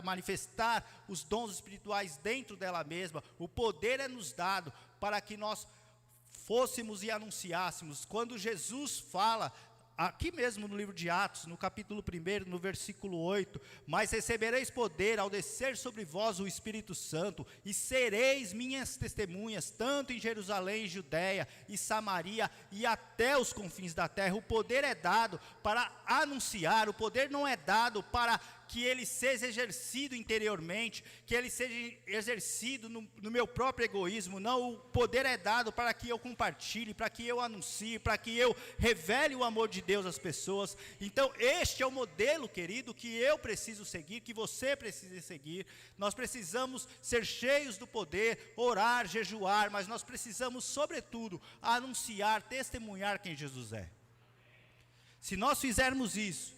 manifestar os dons espirituais dentro dela mesma. O poder é nos dado para que nós fôssemos e anunciássemos. Quando Jesus fala, aqui mesmo no livro de Atos, no capítulo 1, no versículo 8, mas recebereis poder ao descer sobre vós o Espírito Santo, e sereis minhas testemunhas, tanto em Jerusalém, Judeia e Samaria, e até os confins da terra. O poder é dado para anunciar, o poder não é dado para que ele seja exercido interiormente, que ele seja exercido no meu próprio egoísmo. Não, o poder é dado para que eu compartilhe, para que eu anuncie, para que eu revele o amor de Deus às pessoas. Então, este é o modelo, querido, que eu preciso seguir, que você precisa seguir. Nós precisamos ser cheios do poder, orar, jejuar, mas nós precisamos, sobretudo, anunciar, testemunhar quem Jesus é. Se nós fizermos isso,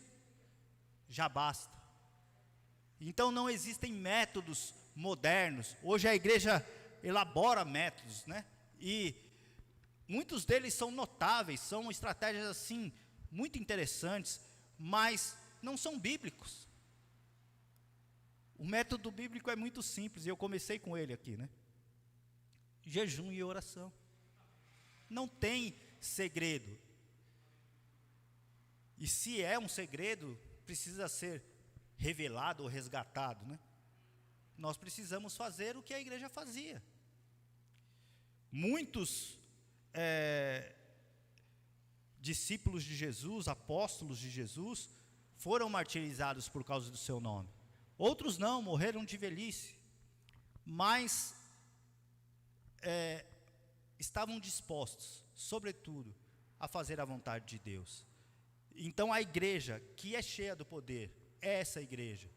já basta. Então não existem métodos modernos. Hoje a igreja elabora métodos, né? E muitos deles são notáveis, são estratégias assim muito interessantes, mas não são bíblicos. O método bíblico é muito simples, e eu comecei com ele aqui, né? Jejum e oração. Não tem segredo. E se é um segredo, precisa ser revelado ou resgatado, né? Nós precisamos fazer o que a igreja fazia. Muitos discípulos de Jesus, apóstolos de Jesus, foram martirizados por causa do seu nome. Outros não, morreram de velhice, mas estavam dispostos, sobretudo, a fazer a vontade de Deus. Então a igreja que é cheia do poder, é essa igreja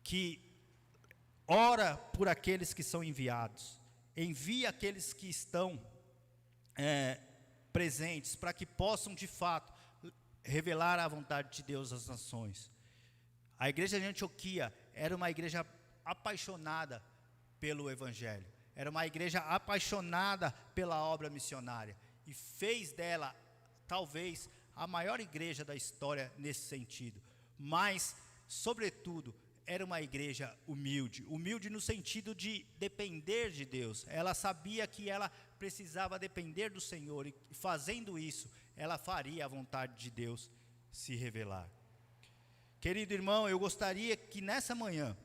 que ora por aqueles que são enviados, envia aqueles que estão presentes, para que possam de fato revelar a vontade de Deus às nações. A igreja de Antioquia era uma igreja apaixonada pelo Evangelho, era uma igreja apaixonada pela obra missionária, e fez dela, talvez, a maior igreja da história nesse sentido, mas, sobretudo, era uma igreja humilde, humilde no sentido de depender de Deus. Ela sabia que ela precisava depender do Senhor, e fazendo isso, ela faria a vontade de Deus se revelar. Querido irmão, eu gostaria que nessa manhã,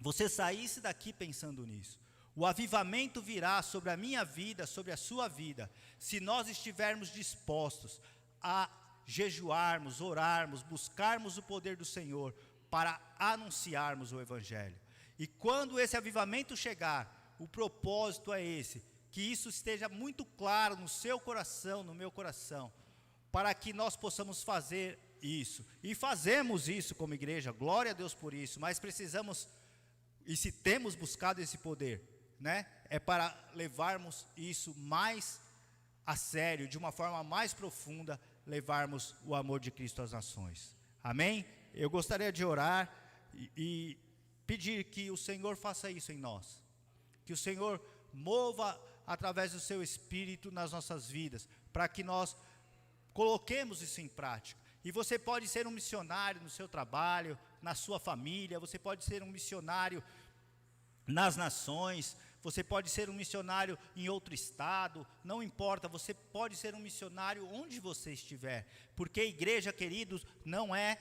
você saísse daqui pensando nisso. O avivamento virá sobre a minha vida, sobre a sua vida, se nós estivermos dispostos a jejuarmos, orarmos, buscarmos o poder do Senhor, para anunciarmos o Evangelho. E quando esse avivamento chegar, o propósito é esse, que isso esteja muito claro no seu coração, no meu coração, para que nós possamos fazer isso. E fazemos isso como igreja, glória a Deus por isso, mas precisamos, e se temos buscado esse poder, né, é para levarmos isso mais a sério, de uma forma mais profunda, levarmos o amor de Cristo às nações. Amém? Eu gostaria de orar e pedir que o Senhor faça isso em nós, que o Senhor mova através do seu Espírito nas nossas vidas, para que nós coloquemos isso em prática. E você pode ser um missionário no seu trabalho, na sua família, você pode ser um missionário nas nações, você pode ser um missionário em outro estado, não importa, você pode ser um missionário onde você estiver, porque igreja, queridos, não é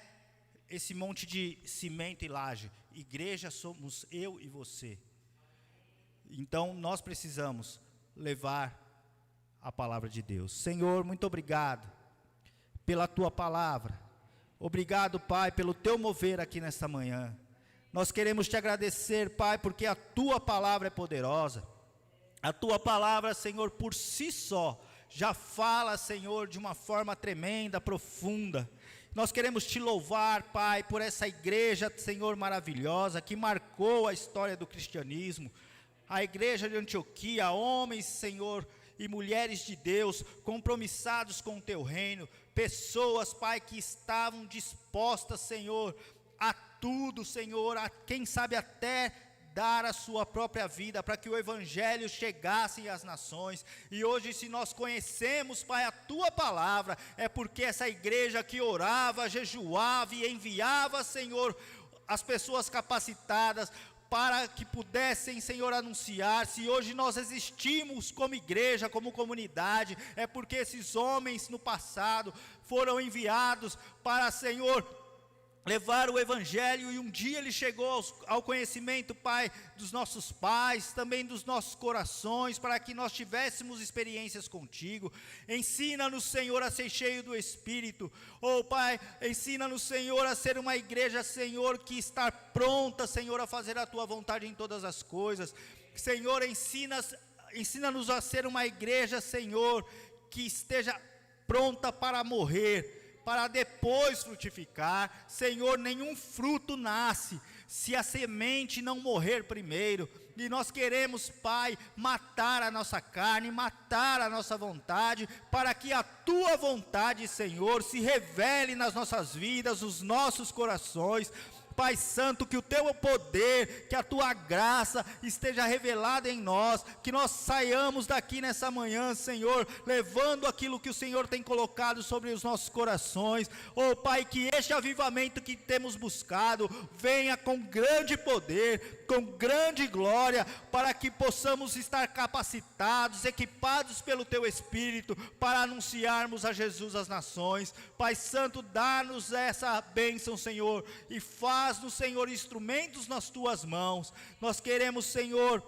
esse monte de cimento e laje. Igreja somos eu e você. Então nós precisamos levar a palavra de Deus. Senhor, muito obrigado pela tua palavra. Obrigado, Pai, pelo teu mover aqui nesta manhã. Nós queremos te agradecer, Pai, porque a tua palavra é poderosa. A tua palavra, Senhor, por si só, já fala, Senhor, de uma forma tremenda, profunda. Nós queremos te louvar, Pai, por essa igreja, Senhor, maravilhosa, que marcou a história do cristianismo. A igreja de Antioquia, homens, Senhor, e mulheres de Deus, compromissados com o teu reino. Pessoas, Pai, que estavam dispostas, Senhor, a tudo, Senhor, a quem sabe até dar a sua própria vida, para que o Evangelho chegasse às nações. E hoje, se nós conhecemos, Pai, a tua palavra, é porque essa igreja que orava, jejuava e enviava, Senhor, as pessoas capacitadas, para que pudessem, Senhor, anunciar. Se hoje nós existimos como igreja, como comunidade, é porque esses homens no passado foram enviados para, Senhor, levar o Evangelho, e um dia ele chegou ao conhecimento, Pai, dos nossos pais, também dos nossos corações, para que nós tivéssemos experiências contigo. Ensina-nos, Senhor, a ser cheio do Espírito. Oh, Pai, ensina-nos, Senhor, a ser uma igreja, Senhor, que está pronta, Senhor, a fazer a tua vontade em todas as coisas. Senhor, ensina-nos a ser uma igreja, Senhor, que esteja pronta para morrer, para depois frutificar. Senhor, nenhum fruto nasce se a semente não morrer primeiro. E nós queremos, Pai, matar a nossa carne, matar a nossa vontade, para que a tua vontade, Senhor, se revele nas nossas vidas, nos nossos corações. Pai Santo, que o teu poder, que a tua graça esteja revelada em nós, que nós saiamos daqui nessa manhã, Senhor, levando aquilo que o Senhor tem colocado sobre os nossos corações. Oh, Pai, que este avivamento que temos buscado venha com grande poder, com grande glória, para que possamos estar capacitados, equipados pelo teu Espírito, para anunciarmos a Jesus às nações. Pai Santo, dá-nos essa bênção, Senhor, e faz-nos, Senhor, instrumentos nas tuas mãos. Nós queremos, Senhor,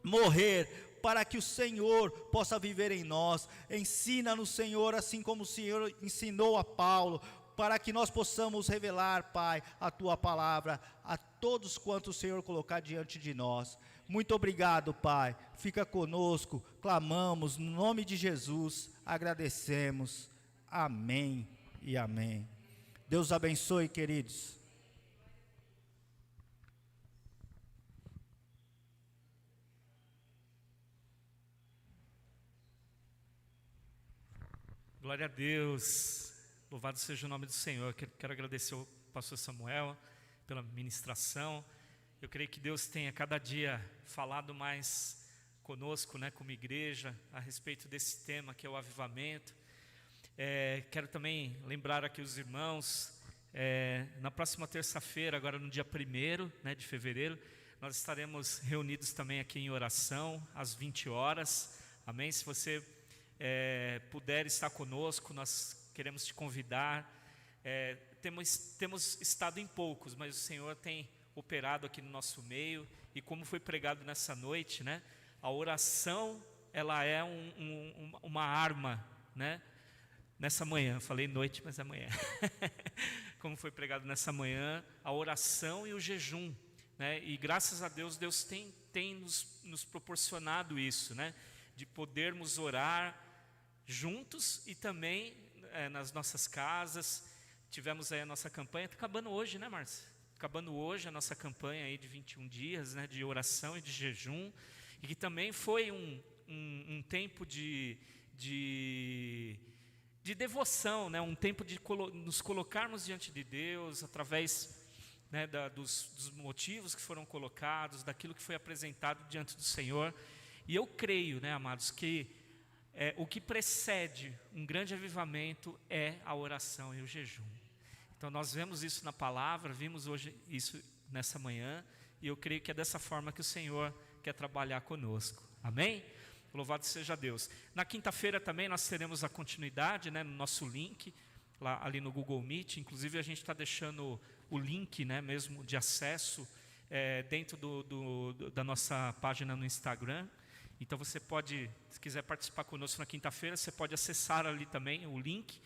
morrer para que o Senhor possa viver em nós. Ensina-nos, Senhor, assim como o Senhor ensinou a Paulo, para que nós possamos revelar, Pai, a tua palavra a todos quantos o Senhor colocar diante de nós. Muito obrigado, Pai. Fica conosco, clamamos no nome de Jesus, agradecemos. Amém e amém. Deus abençoe, queridos. Glória a Deus, louvado seja o nome do Senhor. Quero agradecer ao pastor Samuel pela ministração. Eu creio que Deus tenha cada dia falado mais conosco, né, como igreja, a respeito desse tema que é o avivamento. Quero também lembrar aqui os irmãos, na próxima terça-feira, agora no dia 1º, né, de fevereiro, nós estaremos reunidos também aqui em oração, às 20 horas, amém? Se você puder estar conosco, nós queremos te convidar. Temos estado em poucos, mas o Senhor tem operado aqui no nosso meio, e como foi pregado nessa noite, né, a oração, ela é uma arma, né, nessa manhã, falei noite, mas é manhã, como foi pregado nessa manhã, a oração e o jejum, né, e graças a Deus, Deus tem nos proporcionado isso, né, de podermos orar juntos e também nas nossas casas. Tivemos aí a nossa campanha, está acabando hoje, né, Márcia? Acabando hoje a nossa campanha aí de 21 dias, né, de oração e de jejum, e que também foi um tempo de devoção, né, um tempo de nos colocarmos diante de Deus, através, né, dos motivos que foram colocados, daquilo que foi apresentado diante do Senhor. E eu creio, né, amados, que o que precede um grande avivamento é a oração e o jejum. Então nós vemos isso na palavra, vimos hoje isso nessa manhã, e eu creio que é dessa forma que o Senhor quer trabalhar conosco, amém? Louvado seja Deus. Na quinta-feira também nós teremos a continuidade, né, no nosso link, lá ali no Google Meet. Inclusive a gente está deixando o link, né, mesmo de acesso dentro da nossa página no Instagram. Então você pode, se quiser participar conosco na quinta-feira, você pode acessar ali também o link.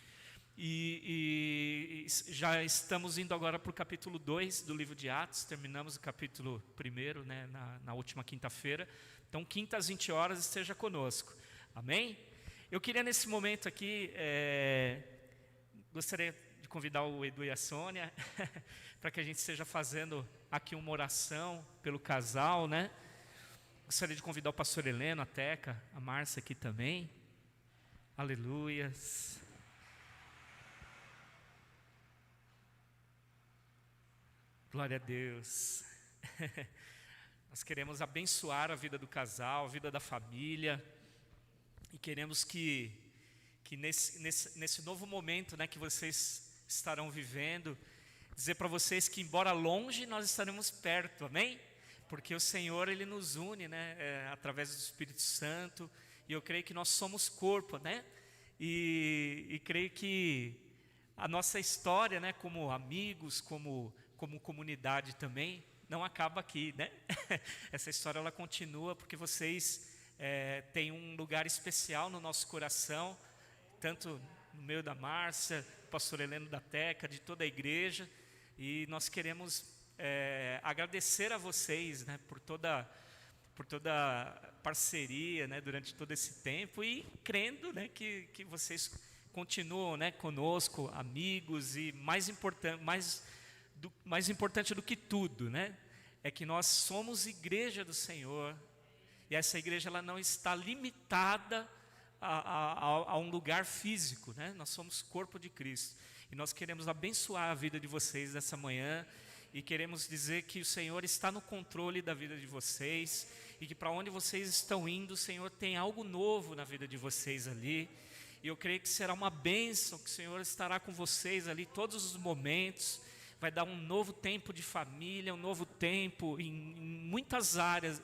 E já estamos indo agora para o capítulo 2 do livro de Atos. Terminamos o capítulo 1, né, na última quinta-feira. Então, quinta às 20 horas, esteja conosco. Amém? Eu queria nesse momento aqui, gostaria de convidar o Edu e a Sônia para que a gente esteja fazendo aqui uma oração pelo casal, né? Gostaria de convidar o pastor Heleno, a Teca, a Márcia aqui também. Aleluias. Glória a Deus. Nós queremos abençoar a vida do casal, a vida da família, e queremos que nesse novo momento, né, que vocês estarão vivendo, dizer para vocês que, embora longe, nós estaremos perto, amém? Porque o Senhor, Ele nos une, né, através do Espírito Santo, e eu creio que nós somos corpo, né, e creio que a nossa história, né, como amigos, como comunidade também, não acaba aqui, né? Essa história, ela continua, porque vocês têm um lugar especial no nosso coração, tanto no meio da Márcia, pastor Heleno da Teca, de toda a igreja, e nós queremos agradecer a vocês, né, por toda parceria, né, durante todo esse tempo, e crendo, né, que vocês continuam, né, conosco, amigos, e mais importante do que tudo, né, é que nós somos igreja do Senhor, e essa igreja, ela não está limitada a um lugar físico, né? Nós somos corpo de Cristo, e nós queremos abençoar a vida de vocês nessa manhã, e queremos dizer que o Senhor está no controle da vida de vocês, e que para onde vocês estão indo, o Senhor tem algo novo na vida de vocês ali, e eu creio que será uma bênção, que o Senhor estará com vocês ali todos os momentos, vai dar um novo tempo de família, um novo tempo em muitas áreas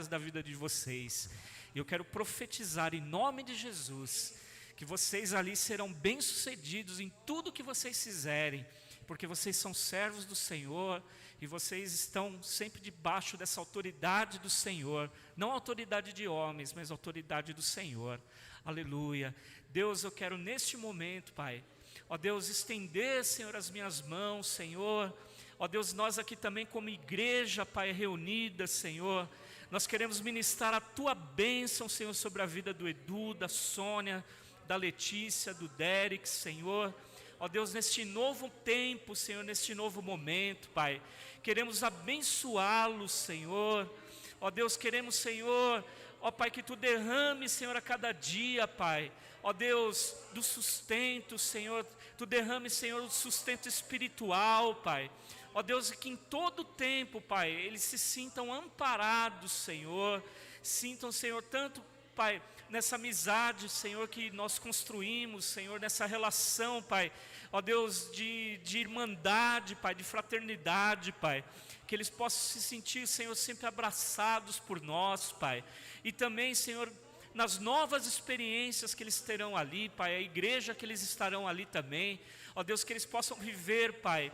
da vida de vocês. E eu quero profetizar em nome de Jesus, que vocês ali serão bem-sucedidos em tudo que vocês fizerem, porque vocês são servos do Senhor, e vocês estão sempre debaixo dessa autoridade do Senhor, não autoridade de homens, mas autoridade do Senhor. Aleluia. Deus, eu quero neste momento, Pai, ó Deus, estender, Senhor, as minhas mãos, Senhor. Ó Deus, nós aqui também como igreja, Pai, reunida, Senhor, nós queremos ministrar a Tua bênção, Senhor, sobre a vida do Edu, da Sônia, da Letícia, do Derek, Senhor. Ó Deus, neste novo tempo, Senhor, neste novo momento, Pai, queremos abençoá-los, Senhor. Ó Deus, queremos, Senhor, Ó Pai, que Tu derrame, Senhor, a cada dia, Pai, ó Deus, do sustento, Senhor, Tu derrame, Senhor, o sustento espiritual, Pai. Ó Deus, que em todo tempo, Pai, eles se sintam amparados, Senhor. Sintam, Senhor, tanto, Pai, nessa amizade, Senhor, que nós construímos, Senhor, nessa relação, Pai, ó Deus, de irmandade, Pai, de fraternidade, Pai, que eles possam se sentir, Senhor, sempre abraçados por nós, Pai, e também, Senhor, nas novas experiências que eles terão ali, Pai, a igreja que eles estarão ali também, ó Deus, que eles possam viver, Pai,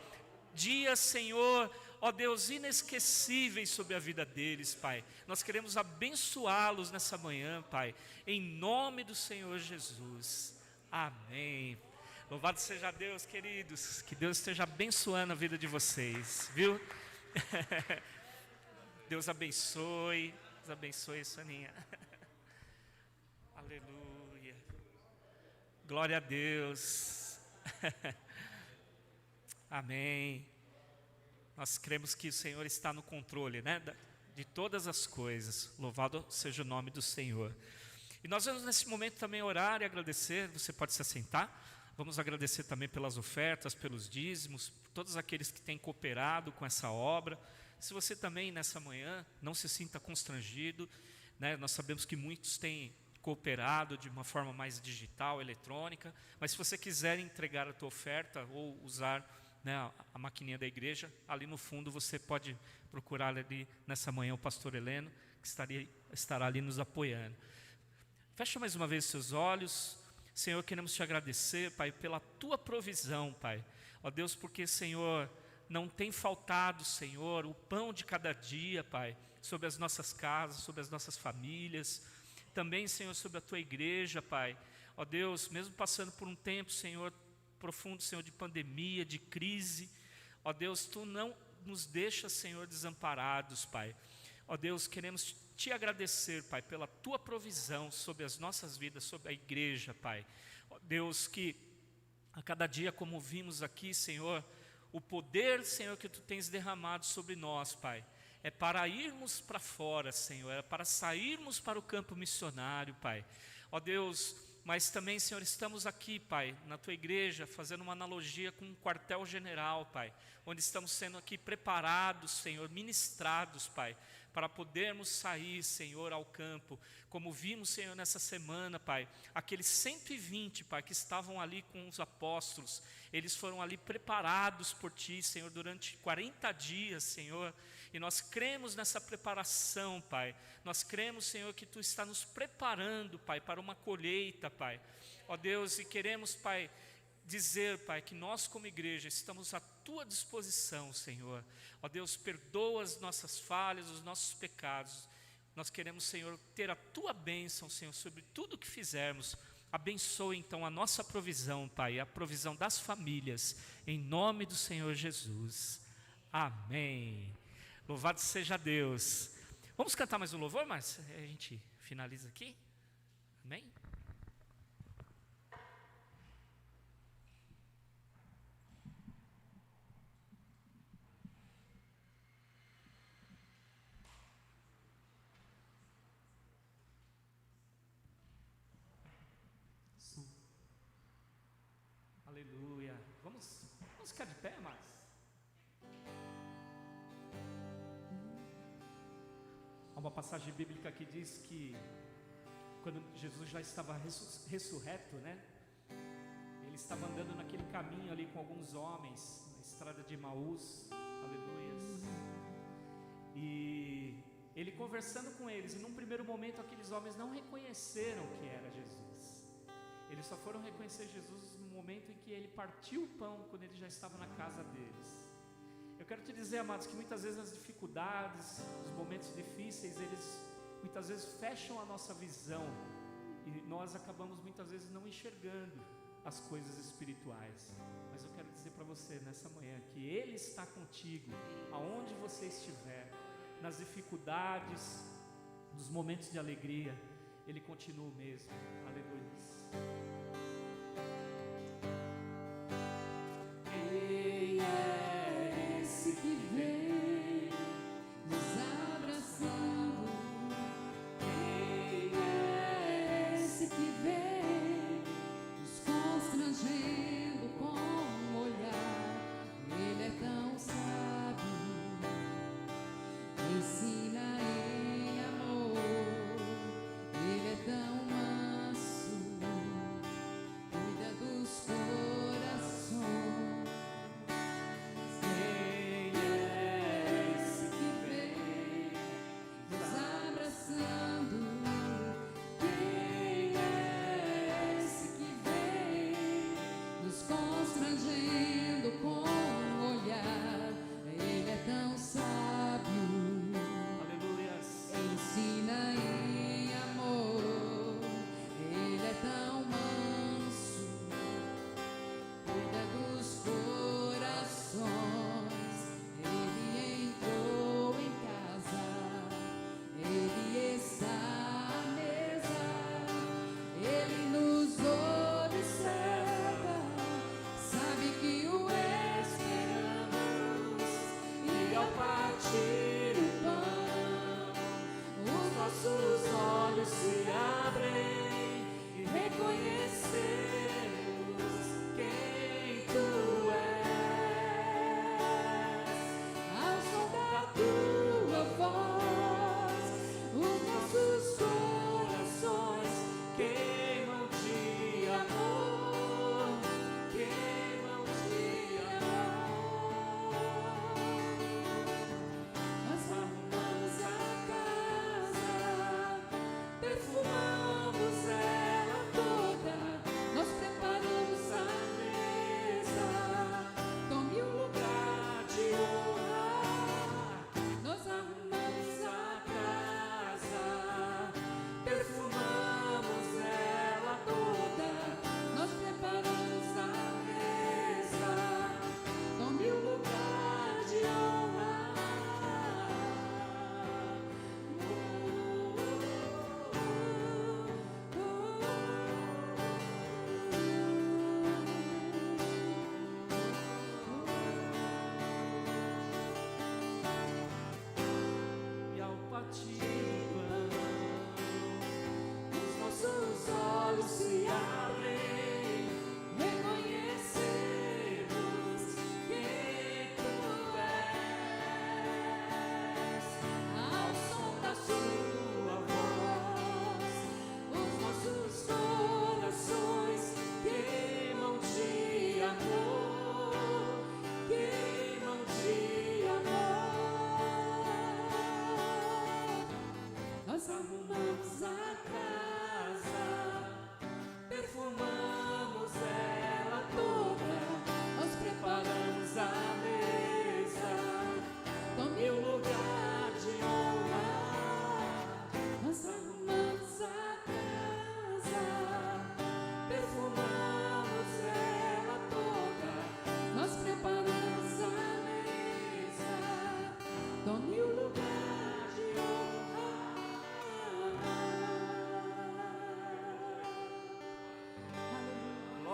dias, Senhor, ó Deus, inesquecíveis sobre a vida deles, Pai. Nós queremos abençoá-los nessa manhã, Pai, em nome do Senhor Jesus. Amém. Louvado seja Deus, queridos. Que Deus esteja abençoando a vida de vocês, viu? Deus abençoe, Soninha. Aleluia. Glória a Deus. Amém. Nós cremos que o Senhor está no controle, né, de todas as coisas. Louvado seja o nome do Senhor. E nós vamos nesse momento também orar e agradecer. Você pode se assentar. Vamos agradecer também pelas ofertas, pelos dízimos, por todos aqueles que têm cooperado com essa obra. Se você também nessa manhã não se sinta constrangido, né, nós sabemos que muitos têm cooperado de uma forma mais digital, eletrônica, mas se você quiser entregar a tua oferta ou usar, né, a maquininha da igreja, ali no fundo você pode procurar ali nessa manhã o pastor Heleno, que estará ali nos apoiando. Fecha mais uma vez seus olhos. Senhor, queremos te agradecer, Pai, pela tua provisão, Pai. Ó Deus, porque, Senhor, não tem faltado, Senhor, o pão de cada dia, Pai, sobre as nossas casas, sobre as nossas famílias. Também, Senhor, sobre a tua igreja, Pai. Ó Deus, mesmo passando por um tempo, Senhor, profundo, Senhor, de pandemia, de crise, ó Deus, Tu não nos deixas, Senhor, desamparados, Pai. Ó Deus, queremos te agradecer, Pai, pela Tua provisão sobre as nossas vidas, sobre a igreja, Pai. Ó Deus, que a cada dia, como vimos aqui, Senhor, o poder, Senhor, que Tu tens derramado sobre nós, Pai, é para irmos para fora, Senhor, é para sairmos para o campo missionário, Pai. Ó Deus, mas também, Senhor, estamos aqui, Pai, na Tua igreja, fazendo uma analogia com um quartel-general, Pai, onde estamos sendo aqui preparados, Senhor, ministrados, Pai, para podermos sair, Senhor, ao campo, como vimos, Senhor, nessa semana, Pai, aqueles 120, Pai, que estavam ali com os apóstolos, eles foram ali preparados por Ti, Senhor, durante 40 dias, Senhor, e nós cremos nessa preparação, Pai. Nós cremos, Senhor, que Tu está nos preparando, Pai, para uma colheita, Pai. Ó Deus, e queremos, Pai, dizer, Pai, que nós como igreja estamos à Tua disposição, Senhor. Ó Deus, perdoa as nossas falhas, os nossos pecados. Nós queremos, Senhor, ter a Tua bênção, Senhor, sobre tudo que fizermos. Abençoe então a nossa provisão, Pai, a provisão das famílias, em nome do Senhor Jesus. Amém. Louvado seja Deus. Vamos cantar mais um louvor, mas a gente finaliza aqui. Amém? Aleluia. Vamos ficar de pé, mas há uma passagem bíblica que diz que quando Jesus já estava ressurreto, né? Ele estava andando naquele caminho ali com alguns homens na estrada de Emaús, aleluias. E ele conversando com eles, e num primeiro momento aqueles homens não reconheceram que era Jesus. Eles só foram reconhecer Jesus no momento em que ele partiu o pão, quando ele já estava na casa deles. Eu quero te dizer, amados, que muitas vezes as dificuldades, os momentos difíceis, eles muitas vezes fecham a nossa visão e nós acabamos muitas vezes não enxergando as coisas espirituais. Mas eu quero dizer para você nessa manhã que Ele está contigo, aonde você estiver, nas dificuldades, nos momentos de alegria, Ele continua o mesmo. Aleluia. Quem é esse que vem nos abraçando? Quem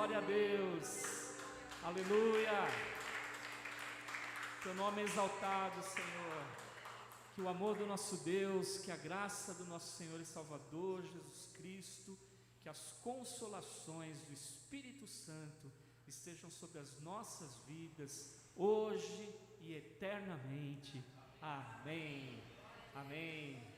Glória a Deus. Aleluia. Teu nome é exaltado, Senhor. Que o amor do nosso Deus, que a graça do nosso Senhor e Salvador Jesus Cristo, que as consolações do Espírito Santo estejam sobre as nossas vidas, hoje e eternamente. Amém. Amém.